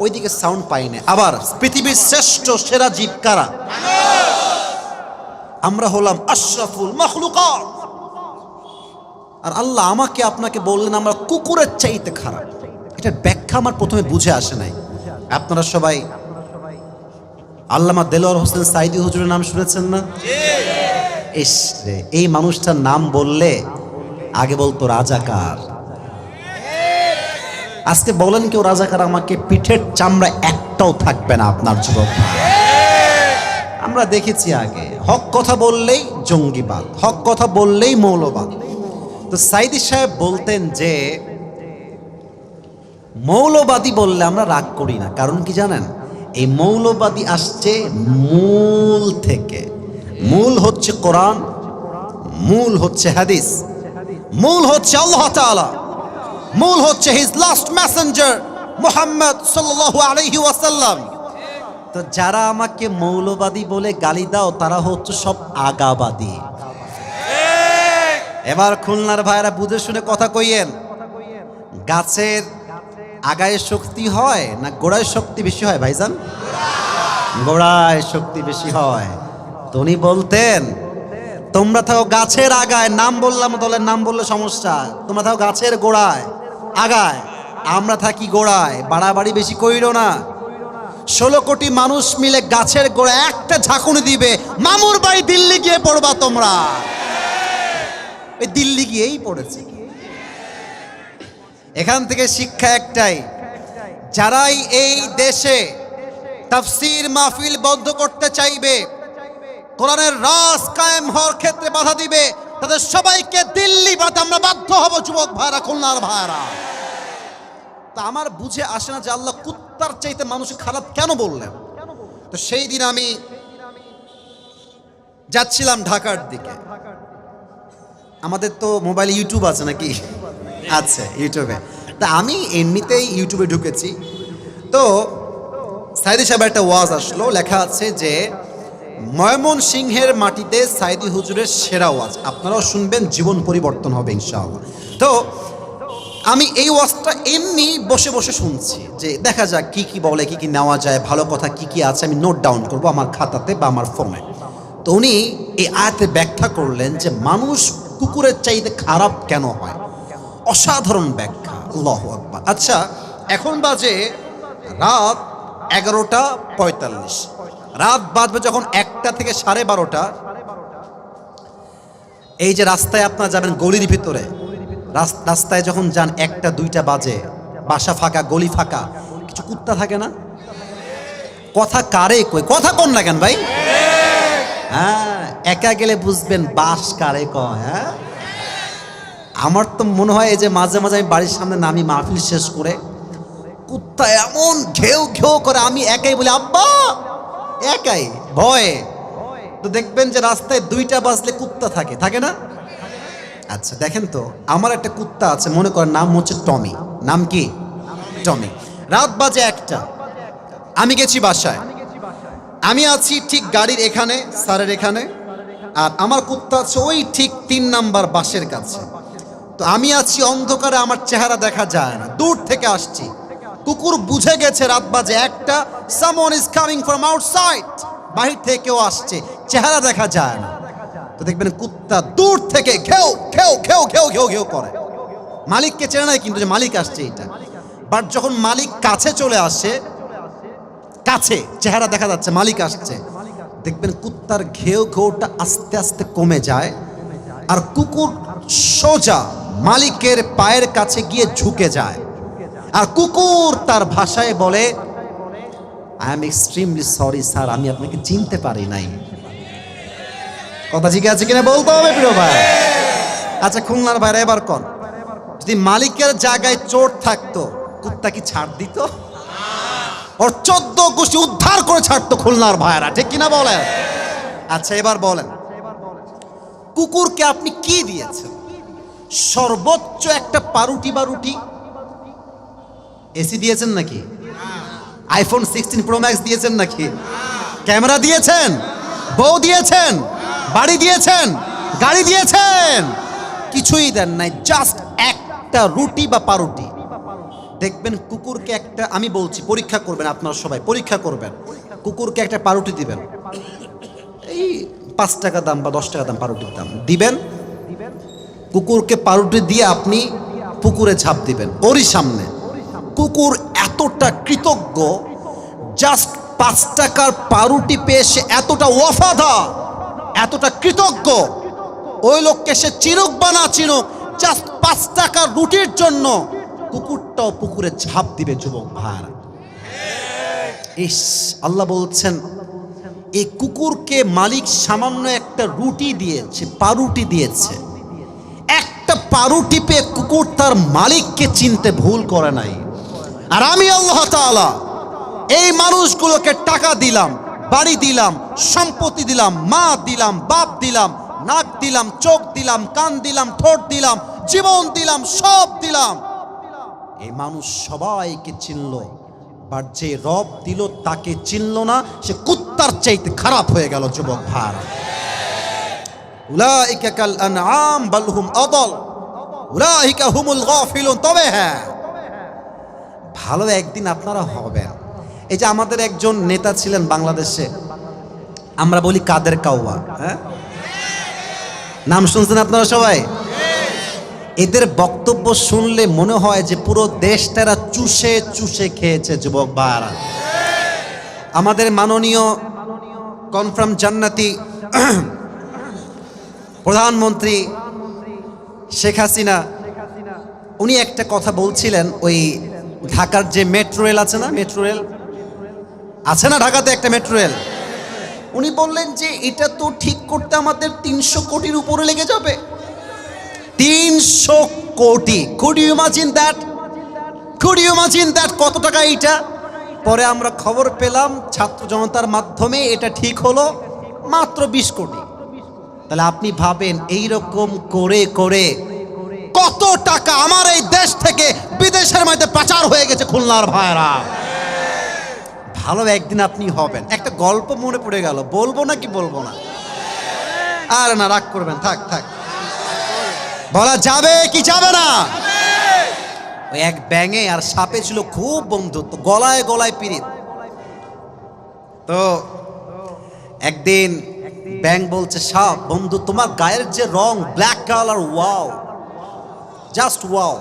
ওইদিকে সাউন্ড পাই না। আবার পৃথিবীর শ্রেষ্ঠ সেরা জীব কারা? আমরা হলাম আশরাফুল মাখলুকাত। আর আল্লাহ আমাকে আপনাকে বললেন আমরা কুকুরের চাইতে খারাপ। এটার ব্যাখ্যা আমার প্রথমে বুঝে আসে নাই। আপনারা সবাই আল্লামা দেলোয়ার হোসেন সাইদি হুজুরের নাম শুনেছেন না? ইস রে, এই মানুষটার নাম বললে আগে বলতো রাজাকার, আজকে বলেন কেউ রাজাকার, আমাকে পিঠের চামড়া একটাও থাকবে না আপনার যুবক। আমরা দেখেছি আগে হক কথা বললেই জঙ্গিবাদ, হক কথা বললেই মৌলবাদ। তো সাইদি সাহেব বলতেন যে মৌলবাদী বললে আমরা রাগ করি না, কারণ কি জানেন? এই মৌলবাদী আসছে মূল থেকে। মূল হচ্ছে কোরআন, মূল হচ্ছে হাদিস, মূল হচ্ছে আল্লাহ তাআলা, মূল হচ্ছে হিজ লাস্ট মেসেঞ্জার মুহাম্মদ সাল্লাল্লাহু আলাইহি ওয়াসাল্লাম। তো যারা আমাকে মৌলবাদী বলে গালি দাও তারা হচ্ছে সব আগাবাদী। এবার খুলনার ভাইরা বুঝে শুনে কথা কইয়েন, গাছের আগায় শক্তি হয় না গোড়ায় শক্তি বেশি হয়? ভাইজান, গোড়ায় শক্তি বেশি হয়। তো উনি বলতেন তোমরা থাকো গাছের আগায়, নাম বললাম, দলের নাম বললে সমস্যা, তোমরা থাকো গাছের গোড়ায় আগায়, আমরা থাকি গোড়ায়, বাড়াবাড়ি বেশি কইরো না। 16 কোটি মানুষ মিলে গাছের গোড়ায় একটা ঝাঁকুনি দিবে, মামুর বাড়ি দিল্লি গিয়ে পড়বা তোমরা। এই দিল্লি গিয়েই পড়েছে। এখান থেকে শিক্ষা একটাই, যারাই এই দেশে তাফসীর মাহফিল বন্ধ করতে চাইবে, কোরআনের রাজ কায়েম হওয়ার ক্ষেত্রে বাধা দিবে, তাদের সবাইকে দিল্লি পাঠাতে আমরা বাধ্য হব। যুবক ভাইরা, খুলনার ভাইরা, তা আমার বুঝে আসে না যে আল্লাহ কুত্তার চাইতে মানুষ খারাপ কেন বললেন। তো সেই দিন আমি যাচ্ছিলাম ঢাকার দিকে, আমাদের তো মোবাইলে ইউটিউব আছে নাকি? আছে, ইউটিউবে। তা আমি এমনিতেই ইউটিউবে ঢুকেছি, তো সাইদি সাহেবের একটা ওয়াজ আসলো, লেখা আছে যে ময়মনসিংহের মাটিতে সাইদি হুজুরের সেরা ওয়াজ, আপনারাও শুনবেন, জীবন পরিবর্তন হবে ইনশাআল্লাহ। তো আমি এই ওয়াজটা এমনি বসে বসে শুনছি যে দেখা যাক কি কি বলে, কি কি নেওয়া যায়, ভালো কথা কি কি আছে আমি নোট ডাউন করব আমার খাতাতে বা আমার ফোনে। তো উনি এই আয়াতে ব্যাখ্যা করলেন যে মানুষ কুকুরের চাইতে খারাপ কেন হয়। অসাধারণ ব্যাখ্যা, আল্লাহু আকবার। আচ্ছা, এখন বাজে রাত 11:45। রাত বাজবে যখন 1টা থেকে 12:30। এই যে রাস্তায় আপনারা যাবেন গলির ভিতরে, রাস্তায় যখন যান 1টা-2টা বাজে, বাসা ফাঁকা, গলি ফাঁকা, কিছু কুত্তা থাকে না? কথা কারে কই, কথা কোন না কেন ভাই? হ্যাঁ, একা গেলে বুঝবেন বাস কারে কয়। হ্যাঁ, আমার তো মনে হয় এই যে মাঝে মাঝে আমি বাড়ির সামনে নামি মাহফিল শেষ করে, কুত্তা এমন ঘেউ ঘেউ করে, আমি একাই বলি আব্বা, একাই ভয়ে। তো দেখবেন যে রাস্তায় 2টা বাজলে কুত্তা থাকে, থাকে না? আচ্ছা দেখেন তো, আমার একটা কুত্তা আছে, মনে করেন নাম হচ্ছে টমি। নাম কি? টমি। রাত বাজে 1টা, আমি গেছি বাসায়, আমি আছি ঠিক গাড়ির এখানে, স্যারের এখানে, আর আমার কুত্তা আছে ওই ঠিক 3 নাম্বার বাসের কাছে। তো আমি আছি অন্ধকারে, আমার চেহারা দেখা যায় না, দূর থেকে আসছি। কুকুর বুঝে গেছে রাত বাজে 1টা, someone is coming from outside, বাহির থেকে কেউ আসছে, চেহারা দেখা যায় না। তো দেখবেন কুত্তা দূর থেকে ঘেউ ঘেউ ঘেউ ঘেউ ঘেউ ঘেউ করে। মালিককে চেনে নাই কিন্তু যে মালিক আসছে এটা। বাট যখন মালিক কাছে চলে আসে, কাছে চেহারা দেখা যাচ্ছে মালিক আসছে, দেখবেন কুত্তার ঘেউ ঘেউটা আস্তে আস্তে কমে যায়, আর কুকুর সোজা মালিকের পায়ের কাছে গিয়ে ঝুঁকে যায়। আর কুকুর তার ভাষায় বলে, I am extremely sorry sir, আমি আপনাকে চিনতে পারি নাই। কথা ঠিক আছে কিনা বলতে হবে প্রিয় ভাই। আচ্ছা খুলনার ভাইরা এবার কোন, যদি মালিকের জায়গায় চোর থাকতো, কুত্তা কি ছাড় দিত? ওর 14 গোষ্ঠী উদ্ধার করে ছাড়তো খুলনার ভাইরা, ঠিক কিনা বলেন? আচ্ছা এবার বলেন, কুকুরকে আপনি কি দিয়েছেন? সর্বোচ্চ একটা পাউরুটি বা রুটি। এসি দিয়েছেন নাকি? আইফোন 16 প্রো ম্যাক্স দিয়েছেন নাকি? ক্যামেরা দিয়েছেন? বউ দিয়েছেন? বাড়ি দিয়েছেন? গাড়ি দিয়েছেন? কিছুই দেন নাই, জাস্ট একটা রুটি বা পাউরুটি। দেখবেন কুকুরকে একটা, আমি বলছি পরীক্ষা করবেন, আপনারা সবাই পরীক্ষা করবেন, কুকুরকে একটা পাউরুটি দিবেন, এই 5 টাকা দাম বা 10 টাকা দাম পাউরুটির দাম দিবেন, কুকুরকে পাউরুটি দিয়ে আপনি পুকুরে ঝাঁপ দিবেন ওরই সামনে। কুকুর এতটা কৃতজ্ঞ, জাস্ট 5 টাকার পাউরুটি পেয়ে সে এতটা ওয়াফাদার, এতটা কৃতজ্ঞ, ওই লোককে সে চিনুক বা না চিনুক, জাস্ট 5 টাকার রুটির জন্য কুকুরটাও পুকুরে ঝাঁপ দিবে। যুবক ভাইরা, ইস, আল্লাহ বলছেন এই কুকুরকে মালিক সামান্য একটা রুটি দিয়েছে, পাউরুটি দিয়েছে, একটা পাউরুটি পেয়ে কুকুর তার মালিককে চিনতে ভুল করে নাই। আর আমি আল্লাহ তাআলা এই মানুষগুলোকে টাকা দিলাম, বাড়ি দিলাম, সম্পত্তি দিলাম, মা দিলাম, বাপ দিলাম, নাক দিলাম, চোখ দিলাম, কান দিলাম, ঠোঁট দিলাম, জীবন দিলাম, সব দিলাম, এই মানুষ সবাইকে চিনল, বাট যে রব দিল তাকে চিনল না, সে কুত্তার চাইতে খারাপ হয়ে গেল। যুবক ভাইরা, উলাইকা কাল আনআম বাল হুম আদাল উলাইকা হুমুল গাফিলুন। তবে হ্যাঁ, ভালো একদিন আপনারা হবেন। এই যে আমাদের একজন নেতা ছিলেন বাংলাদেশে, আমরা বলি কাদের কাউয়া, হ্যাঁ, নাম শুনছেন আপনারা সবাই? এদের বক্তব্য শুনলে মনে হয় যে পুরো দেশটারা চুষে চুষে খেয়েছে। যুবক ভাইরা, আমাদের মাননীয় কনফার্ম জান্নাতি প্রধানমন্ত্রী শেখ হাসিনা, উনি একটা কথা বলছিলেন, ওই ঢাকার যে মেট্রো রেল আছে না, মেট্রো রেল আছে না ঢাকাতে একটা মেট্রো রেল, উনি বললেন যে এটা তো ঠিক করতে আমাদের 300 কোটির উপরে লেগে যাবে। 300 কোটি! Could you imagine that? Could you imagine that? কত টাকা এইটা? পরে আমরা খবর পেলাম ছাত্র জনতার মাধ্যমে, এটা ঠিক হলো মাত্র 20 কোটি। তাহলে আপনি ভাবেন এইরকম করে করে কত টাকা আমার এই দেশ থেকে বিদেশের মধ্যে পাচার হয়ে গেছে। খুলনার ভাইরা, ভালো একদিন আপনি হবেন। একটা গল্প মনে পড়ে গেল, বলবো না কি বলবো না? আর না, রাগ করবেন, থাক থাক, বলা যাবে কি যাবে না? ওই এক ব্যাঙে আর সাপে ছিল খুব বন্ধুত্ব, গলায় গলায় পিরিত। তো একদিন ব্যাঙ বলছে, সাপ বন্ধু তোমার গায়ের যে রং black colour, wow, just wow,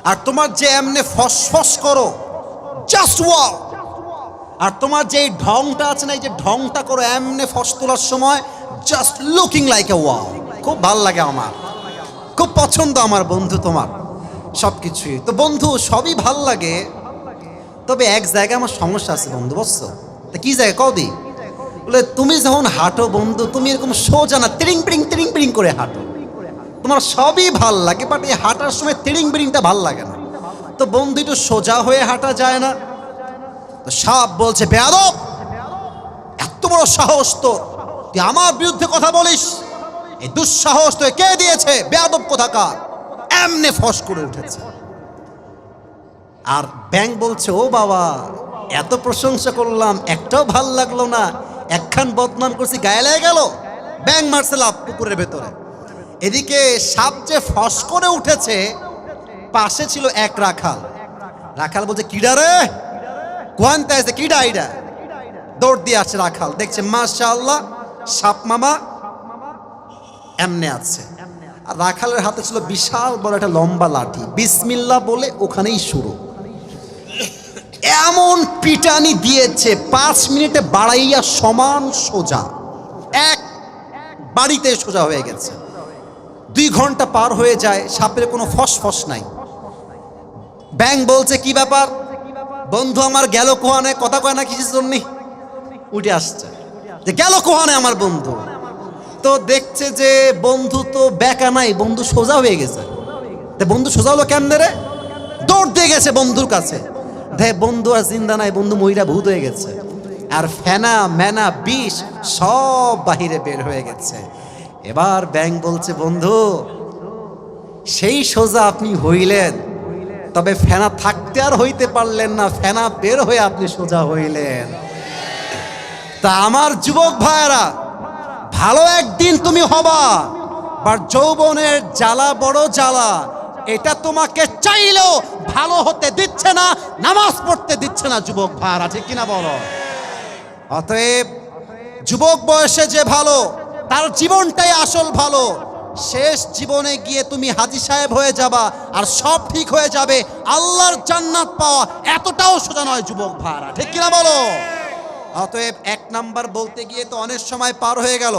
আর তোমার যে এমনি ফসফস করো, জাস্ট ওয়াও, আর তোমার যে ঢংটা আছে না, এই যে ঢংটা করো এমনি ফস তোলার সময়, just looking like a wow, খুব ভাল লাগে আমার, খুব পছন্দ আমার বন্ধু তোমার সব কিছুই। তো বন্ধু সবই ভাল লাগে, তবে এক জায়গায় আমার সমস্যা আছে বন্ধু, বুঝছো? তা কি জায়গা কদি? বলে তুমি যখন হাঁটো বন্ধু, তুমি এরকম সোজা না, তিরিং বিরিং করে হাঁটো, তোমার সবই ভাল লাগে, বাট এই হাঁটার সময় তিরিং বিরিংটা ভাল লাগে না। তো বন্ধু একটু সোজা হয়ে হাঁটা যায় না? তো সাপ বলছে, বেয়াদব, এত বড় সাহস তোর, তুই আমার বিরুদ্ধে কথা বলিস? এই দুঃসাহস তোকে কে দিয়েছে? বেয়াদব কোথাকার! এমনে ফস করে উঠেছে। আর ব্যাঙ বলছে, ও বাবা, এত প্রশংসা করলাম, একটাও ভাল লাগলো না, একখান বদনাম করছি, গায়ে লেগে গেল। ব্যাঙ মারছে লাফ পুকুরের ভেতরে। এদিকে সাপ যে ফস করে উঠেছে, পাশে ছিল এক রাখাল। রাখাল বলছে, কিডা রে, কোয়ান্তে আছে, কিডা আইডা? দৌড় দিয়ে আসছে রাখাল, দেখছে মাশাআল্লাহ সাপ মামা এমনে আছে। আর রাখালের হাতে ছিল বিশাল বড় একটা লম্বা লাঠি। বিসমিল্লাহ বলে ওখানেই শুরু। এমন পিটানি দিয়েছে, 5 মিনিটে বাড়াইয়া সমান সোজা, এক বাড়িতে সোজা হয়ে গেছে। 2 ঘন্টা পার হয়ে যায়, সাপের কোনো ফসফস নাই। ব্যাঙ বলছে, কি ব্যাপার বন্ধু আমার, গেল কোহানে, কথা কয় না কিছু জন্য? উঠে আসছে যে গেল কোহানে আমার বন্ধু। তো দেখছে যে বন্ধু তো বেকা নাই, বন্ধু সোজা হয়ে গেছে। বন্ধু সোজা হলো কেমনে রে? দৌড় দিয়ে গেছে বন্ধুর কাছে, বন্ধু আর জিন্দা নাই, বন্ধু মহিলা ভূত হয়ে গেছে, আর ফেনা মেনা বিষ সব বাহিরে বের হয়ে গেছে। এবার ব্যাঙ বলছে, বন্ধু সেই সোজা আপনি হইলেন, তবে ফেনা থাকতে আর হইতে পারলেন না, ফেনা বের হয়ে আপনি সোজা হইলেন। তা আমার যুবক ভাইয়েরা, ভালো একদিন তুমি হবা, আর যৌবনের জ্বালা বড় জ্বালা, এটা তোমাকে চাইলেও ভালো হতে দিচ্ছে না, নামাজ পড়তে দিচ্ছে না যুবক ভাইরা, ঠিক কিনা বলো? অতএব যুবক বয়সে যে ভালো, তার জীবনটাই আসল ভালো। শেষ জীবনে গিয়ে তুমি হাজী সাহেব হয়ে যাবা, আর সব ঠিক হয়ে যাবে। আল্লাহর জান্নাত পাওয়া এতটাও সোজা নয় যুবক ভাইরা, ঠিক কিনা বলো? অতএব 1 নাম্বার বলতে গিয়ে তো অনেক সময় পার হয়ে গেল,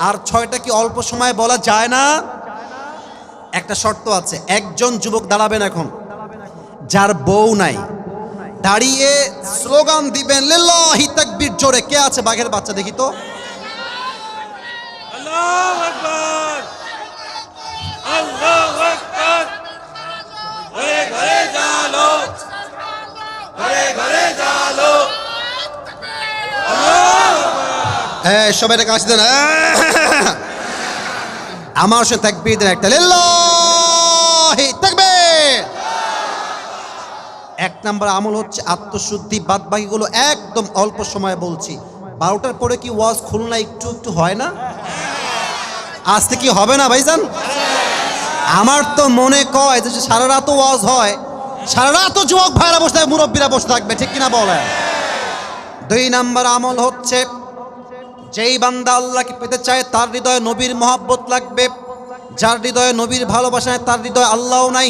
আর 6টা কি অল্প সময় বলা যায় না? একটা শর্ত আছে, একজন যুবক দাঁড়াবেন এখন, যার বউ নাই, দাঁড়িয়ে স্লোগান দিবেন লিল্লাহি তাকবীর জোরে। কে আছে বাঘের বাচ্চা দেখি তো? আল্লাহু আকবার, আল্লাহু আকবার। ঘরে ঘরে জালো, ঘরে ঘরে জালো। সবাই কাছে দেন, আমার সাথে তাকবীর দেন একটা, লিল্লাহি তাকবীর। 1 নাম্বার আমল হচ্ছে আত্মশুদ্ধি, বাদ বাকিগুলো একদম অল্প সময় বলছি। 12টার পরে কি ওয়াজ খুলনা একটু একটু হয় না? আজকে কি হবে না ভাইজান? আমার তো মনে কয় যে সারা রাত ওয়াজ হয়, সারা রাত যুবক ভাইরা বসে থাকবে, মুরব্বীরা বসে থাকবে, ঠিক কিনা বলে? 2 নাম্বার আমল হচ্ছে, যেই বান্দা আল্লাহকে পেতে চায় তার হৃদয়ে নবীর মহব্বত লাগবে। যার হৃদয়ে নবীর ভালোবাসা নাই, তার হৃদয়ে আল্লাহও নাই।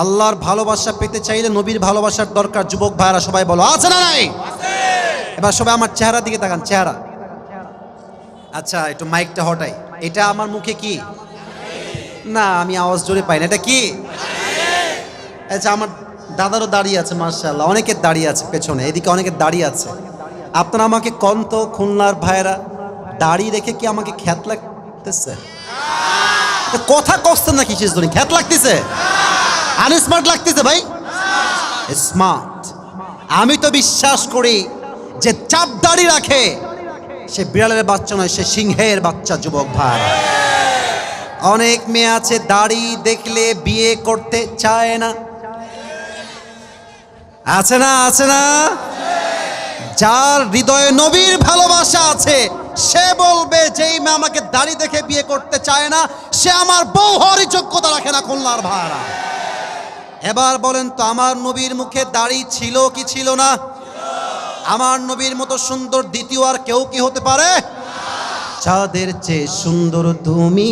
আল্লাহর ভালোবাসা পেতে চাইলে নবীর ভালোবাসার দরকার। যুবক ভাইরা সবাই বলো, আছে না নাই? এবার সবাই আমার চেহারা দিকে তাকান, চেহারা। আচ্ছা একটু মাইকটা হটাই। এটা আমার মুখে কি না, আমি আওয়াজ জোরে পাই না, এটা কি? আচ্ছা আমার দাদারও দাঁড়িয়ে আছে, মাশাআল্লাহ, অনেকের দাঁড়িয়ে আছে পেছনে, এদিকে অনেকের দাঁড়িয়ে আছে। আপনারা আমাকে কন্ত খুলনার ভাইরা, দাঁড়িয়ে রেখে কি আমাকে খ্যাত লাগতেছে? কথা কষ্ট না কিসের জন্য খ্যাত লাগতেছে? আনস্মার্ট লাগতেছে ভাই? স্মার্ট। আমি তো বিশ্বাস করি যে চাপ দাড়ি রাখে সে বিড়ালের বাচ্চা নয়, সে সিংহের বাচ্চা। যুবক ভাই, অনেক মেয়ে আছে দাড়ি দেখলে বিয়ে করতে চায় না, আছে না? আছে না? যার হৃদয়ে নবীর ভালোবাসা আছে সে বলবে যেই মেয়ে আমাকে দাড়ি দেখে বিয়ে করতে চায় না সে আমার বউ হওয়ারই যোগ্যতা রাখে না। খুলনার ভাড়া এবার বলেন তো, আমার নবীর মুখে দাড়ি ছিল কি ছিল না? আমার নবীর মতো সুন্দর দ্বিতীয় আর কেউ কি হতে পারে? চাঁদের চেয়ে সুন্দর তুমি,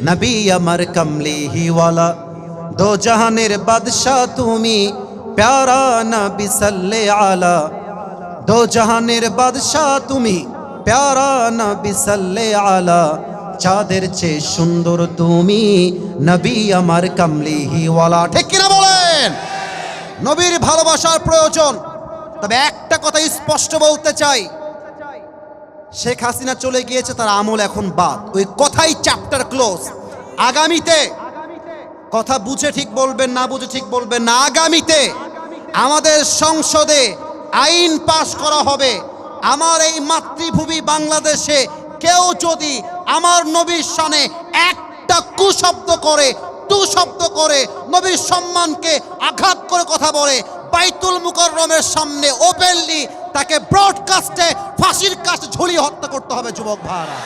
নবী আমার কমলিহিওয়ালা, দো জাহানের বাদশাহ তুমি, প্যারা নবী সাল্লে আলা, দো জাহানের বাদশাহ তুমি, প্যারা নবী সাল্লে আলা, চাঁদের চেয়ে সুন্দর তুমি, নবী আমার কমলিহিওয়ালা। ঠিক কিনা বলেন? নবীর ভালোবাসার প্রয়োজন। তবে একটা কথা স্পষ্ট বলতে চাই, শেখ হাসিনা চলে গিয়েছে, তার আমল এখন বাদ, ওই কথাই চ্যাপ্টার ক্লোজ। আগামীতে কথা বুঝে ঠিক বলবেন, না বুঝে ঠিক বলবেন না, আগামীতে আমাদের সংসদে আইন পাশ করা হবে, আমার এই মাতৃভূমি বাংলাদেশে কেউ যদি আমার নবীর শানে একটা কুশব্দ করে, তু শব্দ করে, নবীর সম্মানকে আঘাত করে কথা বলে, বাইতুল মুকাররমের সামনে ওপেনলি তাকে ব্রডকাস্টে ফাঁসির কাছে ঝুলিয়ে হত্যা করতে হবে। যুবক ভাইরা,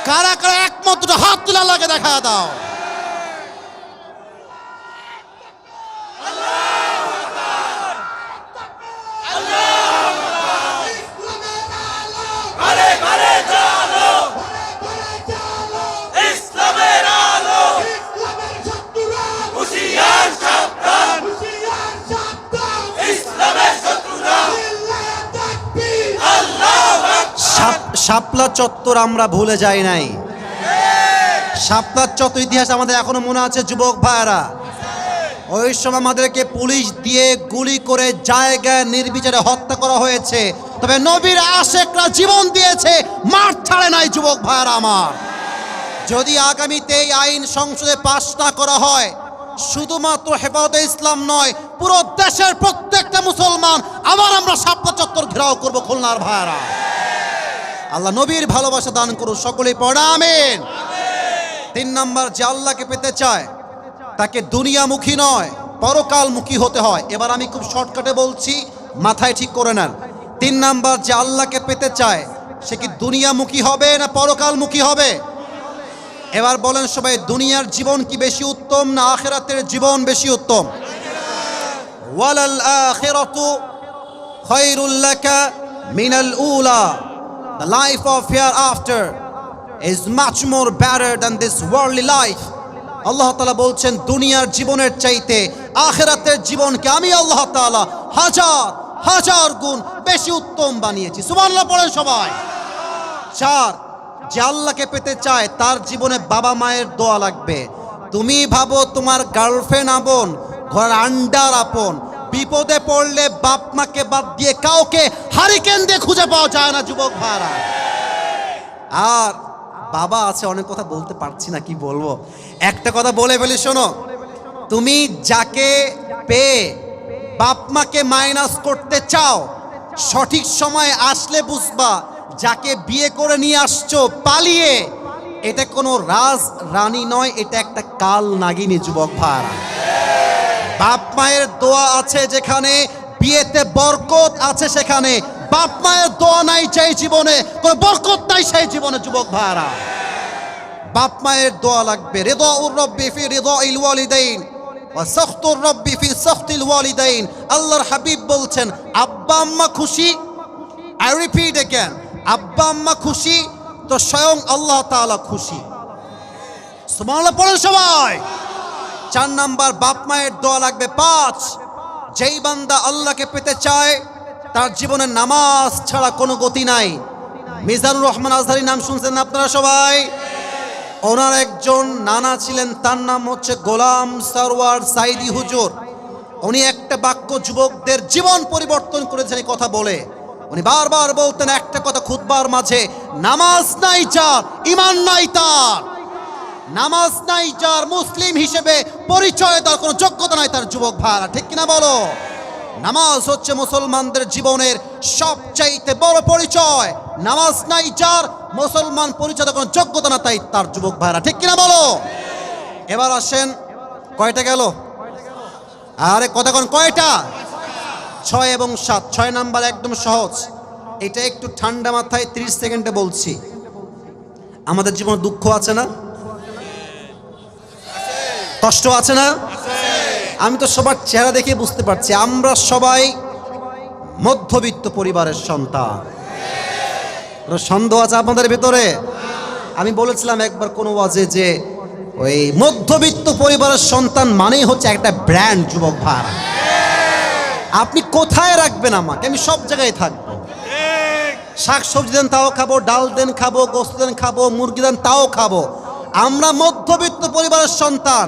কারা কারা একমত দুটো হাত তুলে লাগে দেখা দাও। ঘরে ঘরে জালো, ইসলামের আলো, হুঁশিয়ার সাবধান, ইসলামের শত্রুরা, আল্লাহু আকবার। শাপলা চত্বর আমরা ভুলে যাই নাই। শাপলা চত্বর ইতিহাস আমাদের এখনো মনে আছে। যুবক ভাইরা, ওই সময় আমাদেরকে পুলিশ দিয়ে গুলি করে জায়গায় নির্বিচারে হত্যা করা হয়েছে, তবে নবীর আশেকরা জীবন দিয়েছে, মার ছাড়ে নাই। যুবক ভাইরা আমার, যদি আগামীতে এই আইন সংসদে পাশ না করা হয়, শুধুমাত্র হেফাজতে ইসলাম নয়, পুরো দেশের প্রত্যেকটা মুসলমান আবার আমরা শাপলা চত্বর ঘেরাও করব। খুলনার ভাইরা, আল্লাহ নবীর ভালোবাসা দান করুন, সকলেই পড়া আমিন। 3 নাম্বার, যে আল্লাহকে পেতে চায় তাকে দুনিয়ামুখী নয় পরকালমুখী হতে হয়। এবার আমি খুব শর্টকাটে বলছি, মাথায় ঠিক করে নেন। 3 নাম্বার, যে আল্লাহকে পেতে চায় সে কি দুনিয়ামুখী হবে না পরকালমুখী হবে? এবার বলেন সবাই, দুনিয়ার জীবন কি বেশি উত্তম না আখিরাতের জীবন বেশি উত্তম? ওয়ালাল আখিরাতু খায়রুল লাকা মিনাল উলা। The life of hereafter is much more better than this worldly life. আল্লাহ তাআলা বলছেন, দুনিয়ার জীবনের চাইতে আখিরাতের জীবনকে আমি আল্লাহ তাআলা হাজার হাজার গুণ বেশি উত্তম বানিয়েছি। সুবহানাল্লাহ পড়েন সবাই। 4, যে আল্লাহকে পেতে চায় তার জীবনে বাবা মায়ের দোয়া লাগবে। তুমি ভাবো তোমার গার্লফ্রেন্ড আপন, ঘর আন্ডার আপন, বিপদে পড়লে বাপ মাকে বাদ দিয়ে কাউকে হারিকেন দিয়ে খুঁজে পাওয়া যায় না। যুবক ভাইরা, আর বাবা আছে, অনেক কথা বলতে পারছি না, কি বলবো, একটা কথা বলে ফেলি শোনো। তুমি যাকে পেয়ে বাপ মাকে মাইনাস করতে চাও, সঠিক সময় আসলে বুঝবা যাকে বিয়ে করে নিয়ে আসছো পালিয়ে, এটা কোনো রাজ রানী নয়, এটা একটা কাল নাগিনী। যুবক ভাইরা, বাপ মায়ের দোয়া আছে যেখানে, বিয়েতে বরকত আছে সেখানে, বাপ মায়ের দোয়া নাই সেই জীবনে, কোনো বরকত নাই সেই জীবনে। যুবক ভাইরা, বাপ মায়ের দোয়া লাগবে। রিদাউর রব্বি ফি রিদাইল ওয়ালিদাইন ওয়া সাখতুর রব্বি ফি সাখতিল ওয়ালিদাইন। আল্লাহর হাবিব বলছেন, আব্বা আম্মা খুশি, আই রিপিট अगेन, আব্বা আম্মা খুশি তো স্বয়ং আল্লাহ তাআলা খুশি। সুবহানাল্লাহ পড়েন সবাই। 4 নাম্বার, বাপ মায়ের দোয়া লাগবে। 5, যেই বান্দা আল্লাহকে পেতে চায় তার জীবনে নামাজ ছাড়া কোনো গতি নাই। মিজানুর রহমান আজহারি নাম শুনছেন আপনারা সবাই? ওনার একজন নানা ছিলেন, তার নাম হচ্ছে গোলাম সরওয়ার সাইদি হুজুর। উনি একটা বাক্য যুবকদের জীবন পরিবর্তন করেছেন এই কথা বলে। উনি বারবার বলতেন একটা কথা খুতবার মাঝে, নামাজ নাই যার, ঈমান নাই তার। নামাজ নাই যার, মুসলিম হিসেবে পরিচয় তার কোনো যোগ্যতা নাই তার। যুবক ভাইরা, ঠিক কিনা বলো? নামাজ হচ্ছে মুসলমানদের জীবনের সবচাইতে বড় পরিচয়। নামাজ নাই যার, মুসলমান পরিচয় কোনো যোগ্যতা না তাই তার। যুবক ভাইরা, ঠিক কিনা বলো? এবার আসেন, কয়টা গেল? আরে কথা কোন কয়টা? 6 এবং 7। 6 নাম্বার একদম সহজ। এটা একটু ঠান্ডা মাথায় 30 সেকেন্ডে বলছি। আমাদের জীবনে দুঃখ আছে না, কষ্ট আছে না? আমি তো সবার চেহারা দেখে বুঝতে পারছি আমরা সবাই মধ্যবিত্ত পরিবারের সন্তান। কোনো সন্দেহ আছে আপনাদের ভিতরে? আমি বলেছিলাম একবার কোনো ওয়াজে যে ওই মধ্যবিত্ত পরিবারের সন্তান মানেই হচ্ছে একটা ব্র্যান্ড। যুবক ভাই, আপনি কোথায় রাখবেন আমাকে? আমি সব জায়গায় থাকবো। শাক সবজি দেন তাও খাবো, ডাল দেন খাবো, গোস্ত দেন খাবো, মুরগি দেন তাও খাবো। আমরা মধ্যবিত্ত পরিবারের সন্তান।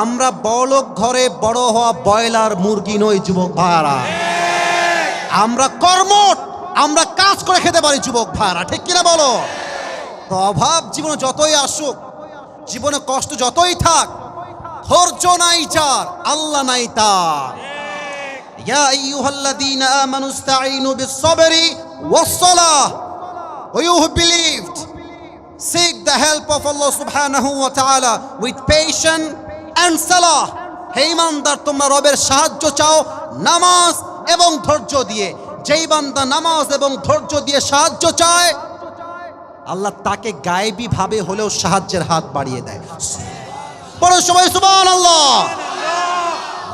আমরা বড়লোক ঘরে বড় হওয়া ব্রয়লার মুরগি নই যুবক ভাইরা। আমরা কর্মঠ, আমরা কাজ করে খেতে পারি যুবক ভাইরা, ঠিক কিনা বলো? তো অভাব জীবনে যতই আসুক, জীবনে কষ্ট যতই থাক, ধৈর্য নাই যার, আল্লাহ নাই তার। ইয়া আইয়ুহাল্লাযীনা আমানু ইসতাঈনু বিস-সাবরি ওয়াস-সালাহ O you who believed seek the help of Allah subhanahu wa ta'ala with patience and salah. হে ঈমানদার, তোমরা রবের সাহায্য চাও নামাজ এবং ধৈর্য দিয়ে। যেই বান্দা নামাজ এবং ধৈর্য দিয়ে সাহায্য চায়, আল্লাহ তাকে গায়েবী ভাবে হলেও সাহায্যের হাত বাড়িয়ে দেয়। বলো সবাই সুবহানাল্লাহ।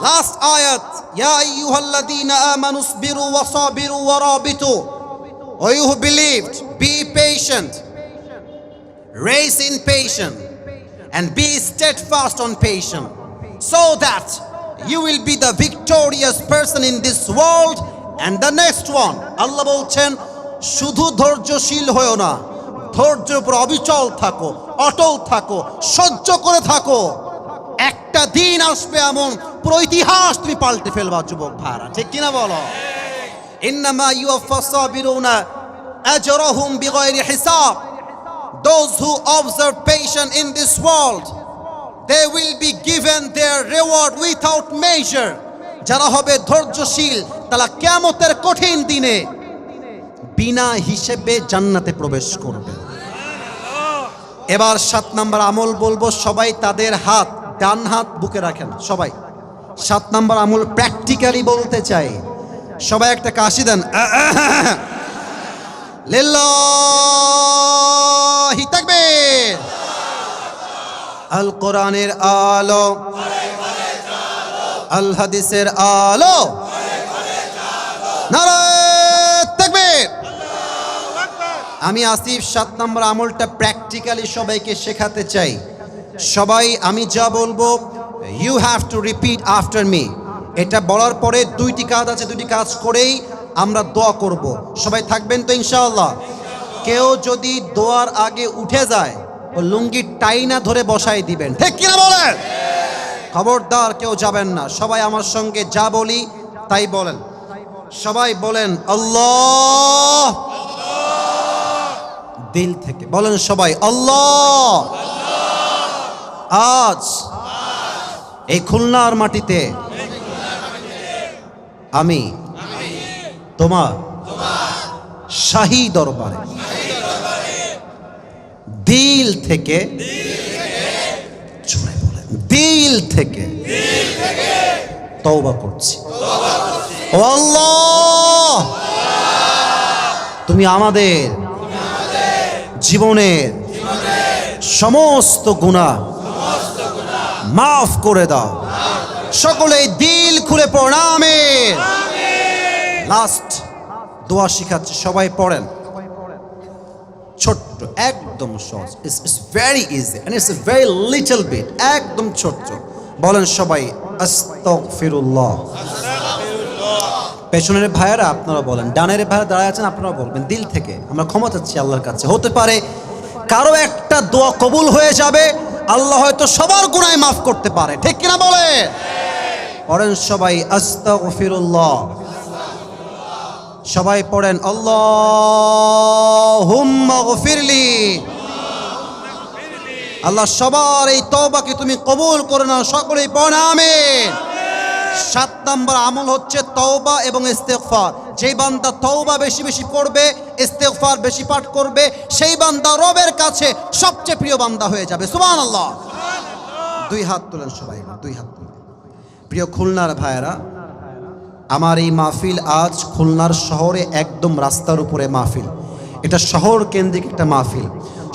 লাস্ট আয়াত, ইয়া আইয়ুহাল্লাযীনা আমানু ইসবিরু ওয়া সাবিরু ওয়া রাবিতু O you who believed be patient, raise in patience and be steadfast on patience, so that you will be the victorious person in this world and the next one. আল্লাহ বলছেন শুধু ধৈর্যশীল হয়ো না, ধৈর্যের উপর অবিচল থাকো, অটল থাকো, সহ্য করে থাকো। একটা দিন আসবে এমন পুরো ইতিহাস তুমি পাল্টে ফেলবা যুবক ভাইরা, ঠিক কিনা বলো? ইন্নামা ইউওয়াফাস সাবিরুনা আজরাহুম বিগাইরি হিসাব। Those who observe patience in this world, they will be given their reward without measure. যারা হবে ধৈর্যশীল তারা কিয়ামতের কঠিন দিনে বিনা হিসেবে জান্নাতে প্রবেশ করবে। এবার 7 নম্বর আমল বলবো, সবাই তাদের হাত, ডান হাত বুকে রাখেন সবাই। 7 নম্বর আমল প্র্যাকটিক্যালি বলতে চাই, সবাই একটা কাশি দেন। লিল্লাহি তাকবীর। আল কোরআনের আলো, আল হাদিসের আলো, নারায়ে তাকবীর। আমি আসিফ 7 নম্বর আমলটা প্র্যাকটিক্যালি সবাইকে শেখাতে চাই। সবাই আমি যা বলবো you have to repeat after me. এটা বলার পরে 2টি কাজ আছে, 2টি কাজ করেই আমরা দোয়া করব। সবাই থাকবেন তো ইনশাআল্লাহ? কেউ যদি দোয়ার আগে উঠে যায়, ও লুঙ্গি টাইনা ধরে বসাই দিবেন, ঠিক কিনা বলেন? খবরদার কেউ যাবেন না। সবাই আমার সঙ্গে যা বলি তাই বলেন। সবাই বলেন আল্লাহ, দিল থেকে বলেন সবাই আল্লাহ। আজ এই খুলনার মাটিতে আমি তোমার শাহী দরবারে দিল থেকে, জোরে বলেন, দিল থেকে তওবা করছি। ও আল্লাহ, তুমি আমাদের জীবনের সমস্ত গুনাহ মাফ করে দাও। সকলেই দিল খুলে পড়েন আমিন। লাস্ট দোয়া শিখাচ্ছি, সবাই পড়েন। ছোট্ট, একদম সহজ, it's very easy and it's very little bit, একদম ছোট্ট। বলেন সবাই আস্তাগফিরুল্লাহ। পেছনের ভাইয়েরা আপনারা বলেন, ডানের ভাইয়েরা দাঁড়ায় আছেন আপনারা বলবেন দিল থেকে আমরা ক্ষমা চাচ্ছি আল্লাহর কাছে। হতে পারে কারো একটা দোয়া কবুল হয়ে যাবে, আল্লাহ হয়তো সবার গুনাহ মাফ করতে পারে, ঠিক কিনা বলে? পড়েন সবাই আস্তাগফিরুল্লাহ। সবাই পড়েন আল্লাহুম্মা গফিরলি। আল্লাহ সবার এই তওবাকে তুমি কবুল করে নাও, সকলেই পড়েন আমিন। 7 নম্বর আমল হচ্ছে তওবা এবং ইস্তেগফার। যেই বান্দা তওবা বেশি বেশি করবে, ইস্তেগফার বেশি পাঠ করবে, সেই বান্দা রবের কাছে সবচেয়ে প্রিয় বান্দা হয়ে যাবে। সুবহানাল্লাহ। 2 হাত তুলেন সবাই, 2 হাত তুলেন। প্রিয় খুলনার ভাইয়েরা, আমার এই মাহফিল আজ খুলনার শহরে একদম রাস্তার উপরে মাহফিল। এটা শহর কেন্দ্রিক একটা মাহফিল।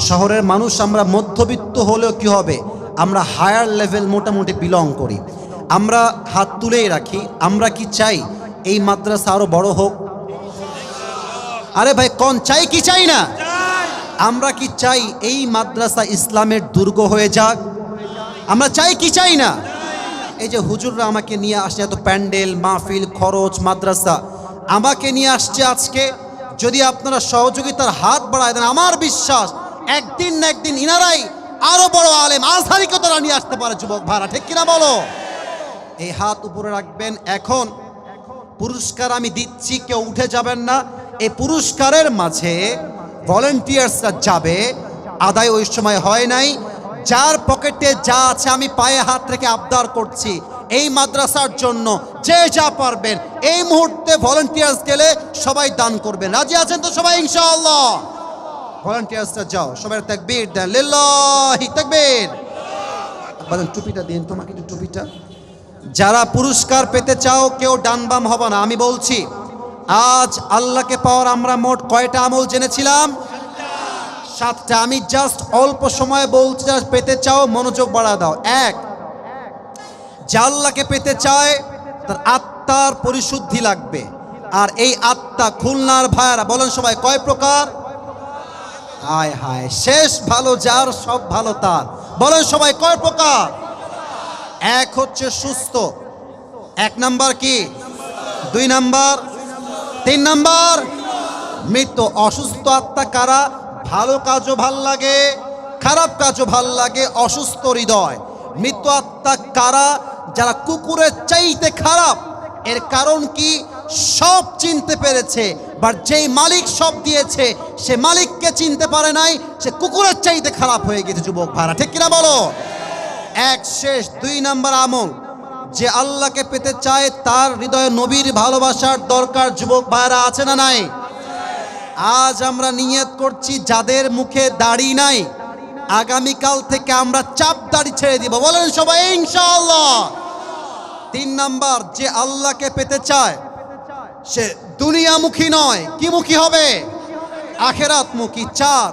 শহরের মানুষ আমরা মধ্যবিত্ত হলেও কি হবে, আমরা হায়ার লেভেল মোটামুটি বিলং করি। আমরা হাত তুলেই রাখি, আমরা কি চাই এই মাদ্রাসা আরো বড় হোক? আরে ভাই কোন চাই কি চাই না? আমরা কি চাই এই মাদ্রাসা ইসলামের দুর্গ হয়ে যাক? আমরা চাই কি চাই না? এই যে হুজুররা আমাকে নিয়ে আসছে, এত প্যান্ডেল, মাহফিল, খরচ, মাদ্রাসা আমাকে নিয়ে আসছে আজকে, যদি আপনারা সহযোগিতার হাত বাড়ায় দেন, আমার বিশ্বাস একদিন না একদিন ইনারাই আরো বড় আলেম আজহারিকে তারা নিয়ে আসতে পারে। যুবক ভাড়া ঠিক কিনা বলো? এই হাত উপরে রাখবেন। এখন পুরস্কার আমি দিচ্ছি, কেউ উঠে যাবেন না। এই পুরস্কারের মাঝে ভলেন্টিয়ার্সরা যাবে, আদায় ওই সময় হয় নাই। যার পকেটে যা আছে আমি পায়ে হাত রেখে আবদার করছি, এই মাদ্রাসার জন্য যে যা পারবেন এই মুহূর্তে ভলেন্টিয়ার্স গেলে সবাই দান করবেন। রাজি আছেন তো সবাই ইনশাআল্লাহ? ভলেন্টিয়ার্সরা যাও, সবাই তাকবীর দেন, লিল্লাহি তাকবীর। বলেন টুপিটা দিন, তোমাকে একটু টুপিটা। যারা পুরস্কার পেতে চাও কেউ ডান বাম হবে না, আমি বলছি। আজ আল্লাহকে পাওয়ার আমরা মোট কয়টা আমল জেনেছিলাম? 7টা। আমি জাস্ট অল্প সময় বলছি, যারা পেতে চাও মনোযোগ বাড়া দাও। এক, যে আল্লাহকে পেতে চায় তার আত্মার পরিশুদ্ধি লাগবে। আর এই আত্মা খুলনার ভাইয়ারা বলেন সবাই কয় প্রকার? হায় হায়, শেষ ভালো যার সব ভালো তার। বলেন সবাই কয় প্রকার? এক হচ্ছে সুস্থ, 1 নাম্বার কি, 2 নাম্বার, 3 নাম্বার মৃত। অসুস্থ আত্মা কারা? ভালো কাজও ভাল লাগে, খারাপ কাজও ভাল লাগে, অসুস্থ হৃদয়। মৃত আত্মা কারা? যারা কুকুরের চাইতে খারাপ। এর কারণ কি? সব চিনতে পেরেছে, বাট যেই মালিক সব দিয়েছে সে মালিককে চিনতে পারে নাই, সে কুকুরের চাইতে খারাপ হয়ে গেছে। যুবক ভাড়া ঠিক কিনা বলো? এক শেষ। 2 নাম্বার আমল, যে আল্লাহকে পেতে চায় তার হৃদয়ে নবীর ভালোবাসার দরকার। যুবক ভাইরা আছে না নাই? আজ আমরা নিয়ত করছি যাদের মুখে দাড়ি নাই, আগামীকাল থেকে আমরা চাপ দাড়ি ছেড়ে দিব। বলেন সবাই ইনশাআল্লাহ। 3 নাম্বার, যে আল্লাহকে পেতে চায় সে দুনিয়ামুখী নয়, কি মুখী হবে? আখেরাতমুখী। 4,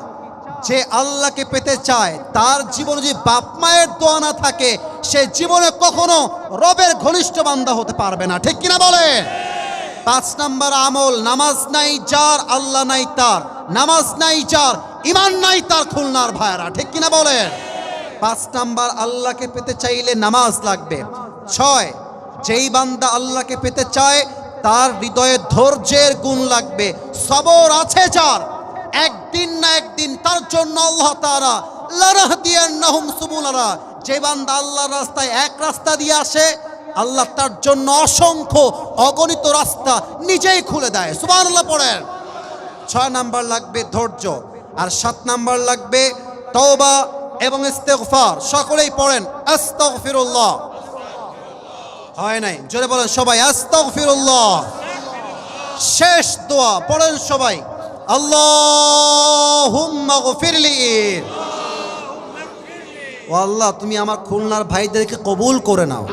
যে আল্লাহকে পেতে চায় তার জীবনে যদি বাপ মায়ের দোয়া না থাকে সে জীবনে কখনো রবের ঘনিষ্ঠ বান্দা হতে পারবে না। ঠিক কিনা বলে? 5 নাম্বার আমল, নামাজ নাই যার, আল্লাহ নাই তার। নামাজ নাই যার, ইমান নাই তার। খুলনার ভাইরা ঠিক কিনা বলেন? 5 নাম্বার, আল্লাহকে পেতে চাইলে নামাজ লাগবে। 6, যেই বান্দা আল্লাহকে পেতে চায় তার হৃদয়ে ধৈর্যের গুণ লাগবে। সবর আছে যার, একদিন না একদিন তার জন্য আল্লাহ তাআলা লানাহদিয়ান্নাহুম সুবুলানা। যে বান্দা আল্লাহর রাস্তায় এক রাস্তা দিয়ে আসে, আল্লাহ তার জন্য অসংখ্য অগণিত রাস্তা নিজেই খুলে দেয়। সুবহানাল্লাহ পড়েন। 6 নাম্বার লাগবে ধৈর্য, আর 7 নাম্বার লাগবে তওবা এবং ইস্তেগফার। সকলেই পড়েন আস্তাগফিরুল্লাহ। হয় নাই? জোরে বলেন সবাই আস্তাগফিরুল্লাহ। শেষ দোয়া পড়েন সবাই, আল্লাহুম্মা গফিরলি। ও আল্লাহ, তুমি আমার খুলনার ভাইদেরকে কবুল করে নাও।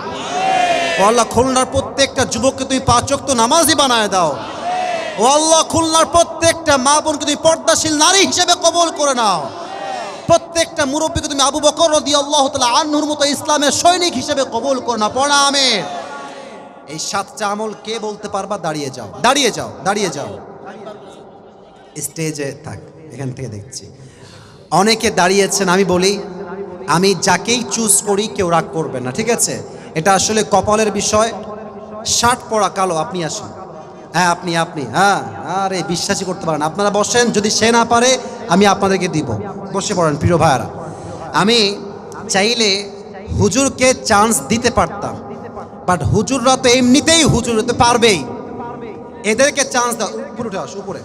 ও আল্লাহ, খুলনার প্রত্যেকটা যুবককে তুমি 5 ওয়াক্ত নামাজি বানায় দাও। ও আল্লাহ, খুলনার প্রত্যেকটা মা বোনকে তুমি পর্দাশীল নারী হিসেবে কবুল করে নাও। প্রত্যেকটা মুরব্বীকে তুমি আবু বকর রাদিয়াল্লাহু তাআলা আনহুর মতো ইসলামের সৈনিক হিসেবে কবুল করে নাও। পড়া আমিন। এই 7টা আমল কে বলতে পারবা? দাঁড়িয়ে যাও, দাঁড়িয়ে যাও, দাঁড়িয়ে যাও। স্টেজে থাক, এখান থেকে দেখছি অনেকে দাঁড়িয়েছেন। আমি বলি, আমি যাকেই চুজ করি কেউ রাগ করবেন না, ঠিক আছে? এটা আসলে কপালের বিষয়। শার্ট পরা কালো, আপনি আসুন। হ্যাঁ আপনি হ্যাঁ, আরে বিশ্বাসই করতে পারেন। আপনারা বসেন, যদি সে না পারে আমি আপনাদেরকে দিব। বসে পড়েন প্রিয় ভাইয়ারা। আমি চাইলে হুজুরকে চান্স দিতে পারতাম, বাট হুজুররা তো এমনিতেই হুজুর হতে পারবেই। এদেরকে চান্স দাও। উপরে উঠে আসো, উপরে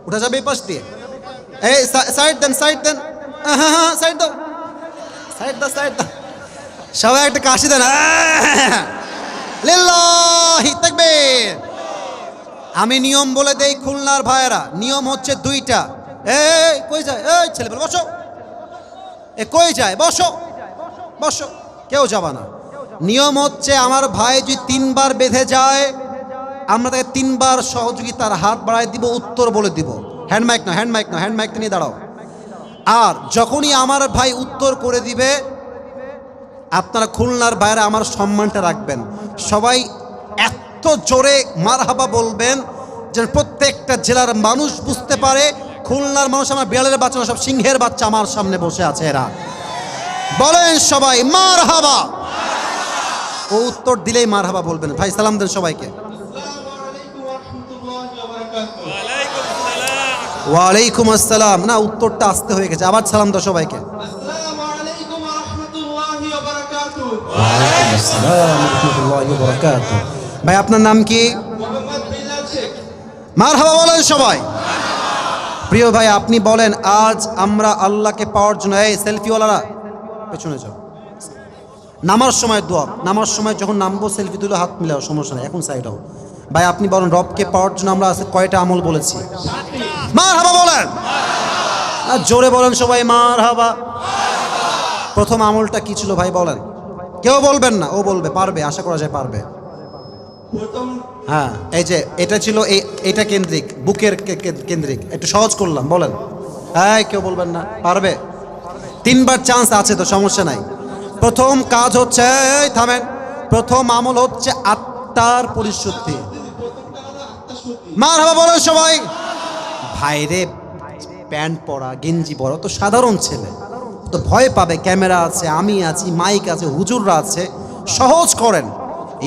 উঠে যাবে এই পাশ দিয়ে। এই সাইড দেন, সাইড দেন, হ্যাঁ সাইড দাও, সাইড দাও, সাইড দাও। সবাই একটা কাশি দেন। লিল্লাহি তাকবীর। আমি নিয়ম বলে দেই খুলনার ভাইয়েরা, নিয়ম হচ্ছে 2টা। এই কই যায়? এই ছেলেবেলা বসো। এ কই যায়? বসো, বসো, কেউ যাবা না। নিয়ম হচ্ছে আমার ভাই যদি 3 বার বেঁধে যায় আমরা তাকে 3 বার সহযোগিতার হাত বাড়ায় দিব, উত্তর বলে দিব। হ্যান্ড মাইক না, হ্যান্ড মাইক না, হ্যান্ড মাইকটা নিয়ে দাঁড়াও। আর যখনই আমার ভাই উত্তর করে দিবে, আপনারা খুলনার বাইরে আমার সম্মানটা রাখবেন। সবাই এত জোরে মারহাবা বলবেন যেন প্রত্যেকটা জেলার মানুষ বুঝতে পারে খুলনার মানুষ আমার বিড়ালের বাচ্চা না, সব সিংহের বাচ্চা আমার সামনে বসে আছে এরা। বলেন সবাই মারহাবা। ও উত্তর দিলেই মারহাবা বলবেন। ভাই সালাম দেন সবাইকে। ওয়ালাইকুম আসসালাম। না, উত্তরটা আসতে হয়ে গেছে, আবার সালাম দাও সবাইকে। ভাই আপনার নাম কি? মারহাবা বলেন সবাই। প্রিয় ভাই আপনি বলেন, আজ আমরা আল্লাহকে পাওয়ার জন্য, এই সেলফিওয়ালারা পেছনে যাও, নামার সময় দোয়া, নামার সময় যখন নামবো সেলফি তুলে হাত মিলাও, সমস্যা নেই, এখন সাইড হও। ভাই আপনি বলেন, রবকে পাওয়ার জন্য আমরা আজকে কয়টা আমল বলেছি? মারহাবা বলেন, আর জোরে বলেন সবাই মারহাবা। প্রথম আমলটা কি ছিল ভাই বলেন? কেউ বলবেন না, ও বলবে, পারবে, আশা করা যায় পারবে। হ্যাঁ, এই যে এটা ছিল, এটা কেন্দ্রিক, বুকের কেন্দ্রিক, একটু সহজ করলাম, বলেন। হ্যাঁ, কেউ বলবেন না, পারবে। 3 বার চান্স আছে তো, সমস্যা নাই। প্রথম কাজ হচ্ছে, এই থামেন, প্রথম আমল হচ্ছে আত্মার পরিশুদ্ধি। মারহাবা বলেন সবাই। ভাইরে, প্যান্ট পরা, গেঞ্জি পরা তো সাধারণ ছেলে, তো ভয় পাবে, ক্যামেরা আছে, আমি আছি, মাইক আছে, হুজুররা আছে, সহজ করেন।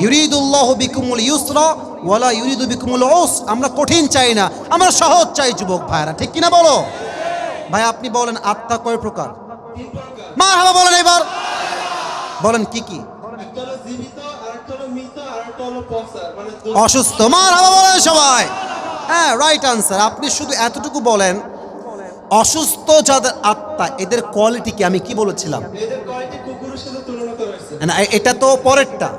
ইউরিদুল্লাহু বিকুমুল ইউসরা ওয়ালা ইউরিদু বিকুমুল উসর। আমরা কঠিন চাই না, আমরা সহজ চাই যুবক ভাইরা, ঠিক কিনা বলো? ভাই আপনি বলেন, আত্মা কয় প্রকার? মারহাবা বলেন এবার, বলেন কি কি? অসুস্থ। মারহাবা বলেন সবাই। হ্যাঁ, রাইট আনসার। আপনি শুধু এতটুকু বলেন, অসুস্থ যাদের আত্মা, এদের কোয়ালিটি কি? আমি কি বলেছিলাম? না, এটা তো পরেরটা।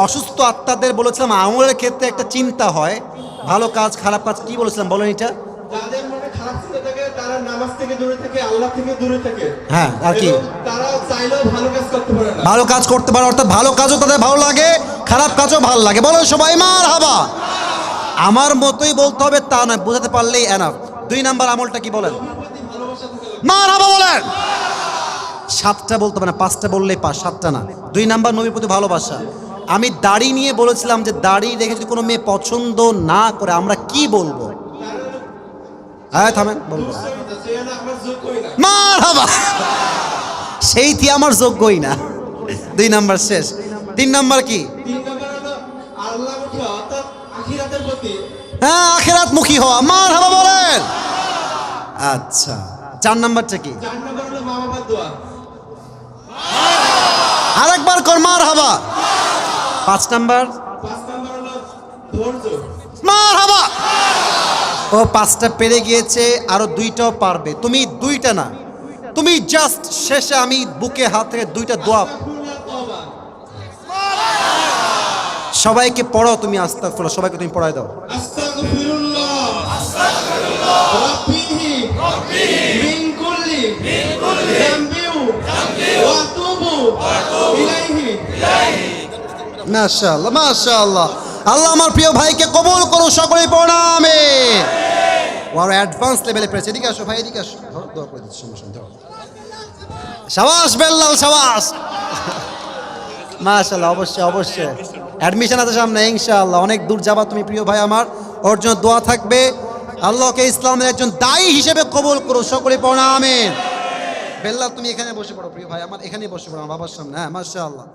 অসুস্থ আত্মাদের বলেছিলাম আমলের ক্ষেত্রে একটা চিন্তা হয়, ভালো কাজ খারাপ কাজ, কি বলেছিলাম বলেন এটা? যাদের মনে খারাপ চিন্তা থাকে, তারা নামাজ থেকে দূরে থাকে, আল্লাহ থেকে দূরে থাকে। হ্যাঁ, আর কি? তারা চাইলেও ভালো কাজ করতে পারে না। ভালো কাজ করতে পারে, অর্থাৎ ভালো কাজও তাদের ভালো লাগে, খারাপ কাজও ভালো লাগে। বলো সবাই মারহাবা। আমার মতোই বলতে হবে তা নয়, বোঝাতে পারলেই এনাফ। 2 নাম্বার আমলটা কি বলেন? মারহাবা বলেন। 7টা বলতে হবে না, 5টা বললেই পাস, 7টা না। 2 নাম্বার নবীর প্রতি ভালোবাসা। আমি দাড়ি নিয়ে বলেছিলাম যে দাড়ি রেখে যদি কোনো মেয়ে পছন্দ না করে আমরা কি বলবো? হ্যাঁ থামেন, বলবো মারহাবা। সেইটি আমার যোগ্যই না। 2 নাম্বার শেষ। 3 নাম্বার কি? 3 নম্বর হলো আল্লাহমুখী, অর্থাৎ আখিরাতের প্রতি। হ্যাঁ, আখিরাতমুখী হওয়া। মারহাবা বলেন। আচ্ছা, 4 নাম্বারটা কি? 4 নম্বর হলো মা বাবার দোয়া। আরেকবার কর মারহাবা। 5 নাম্বার? 5 নম্বর হলো ধৈর্য। মারহাবা। ও 5টা পেরে গিয়েছে, আরো 2টাও পারবে। তুমি 2টা না, তুমি জাস্ট শেষে আমি বুকে হাত থেকে 2টা দোয়া। সবাইকে পড়াও তুমি, আস্তাগফিরুল্লাহ, সবাইকে তুমি পড়ায় দাও। আস্তাগফিরুল্লাহ, রাব্বিহি মিন কুল্লি যামবিউ ওয়া আতুবু ইলাইহি। মাশাআল্লাহ, মাশাআল্লাহ। আল্লাহ আমার প্রিয় ভাইকে কবুল করো, সকলেই পড়া আমিন। ওর অ্যাডভান্স লেভেলে প্রেস। এদিকে আসো ভাই, এদিকে আসো, ধরো, দোয়া করে দিচ্ছি, সমস্যা নেই, ধরো। শাবাশ বেল্লাল, শাবাশ। মাশাআল্লাহ, অবশ্যই অবশ্যই অ্যাডমিশন আছে সামনে ইনশাআল্লাহ। অনেক দূর যাবা তুমি প্রিয় ভাই আমার, ওর জন্য দোয়া থাকবে। আল্লাহকে ইসলামের একজন দায়ী হিসেবে কবুল করো, সকলে পড়া আমিন। বেল্লাল তুমি এখানে বসে পড়ো প্রিয় ভাই আমার, এখানেই বসে পড়ো আমার বাবার সামনে। হ্যাঁ, মাশাআল্লাহ।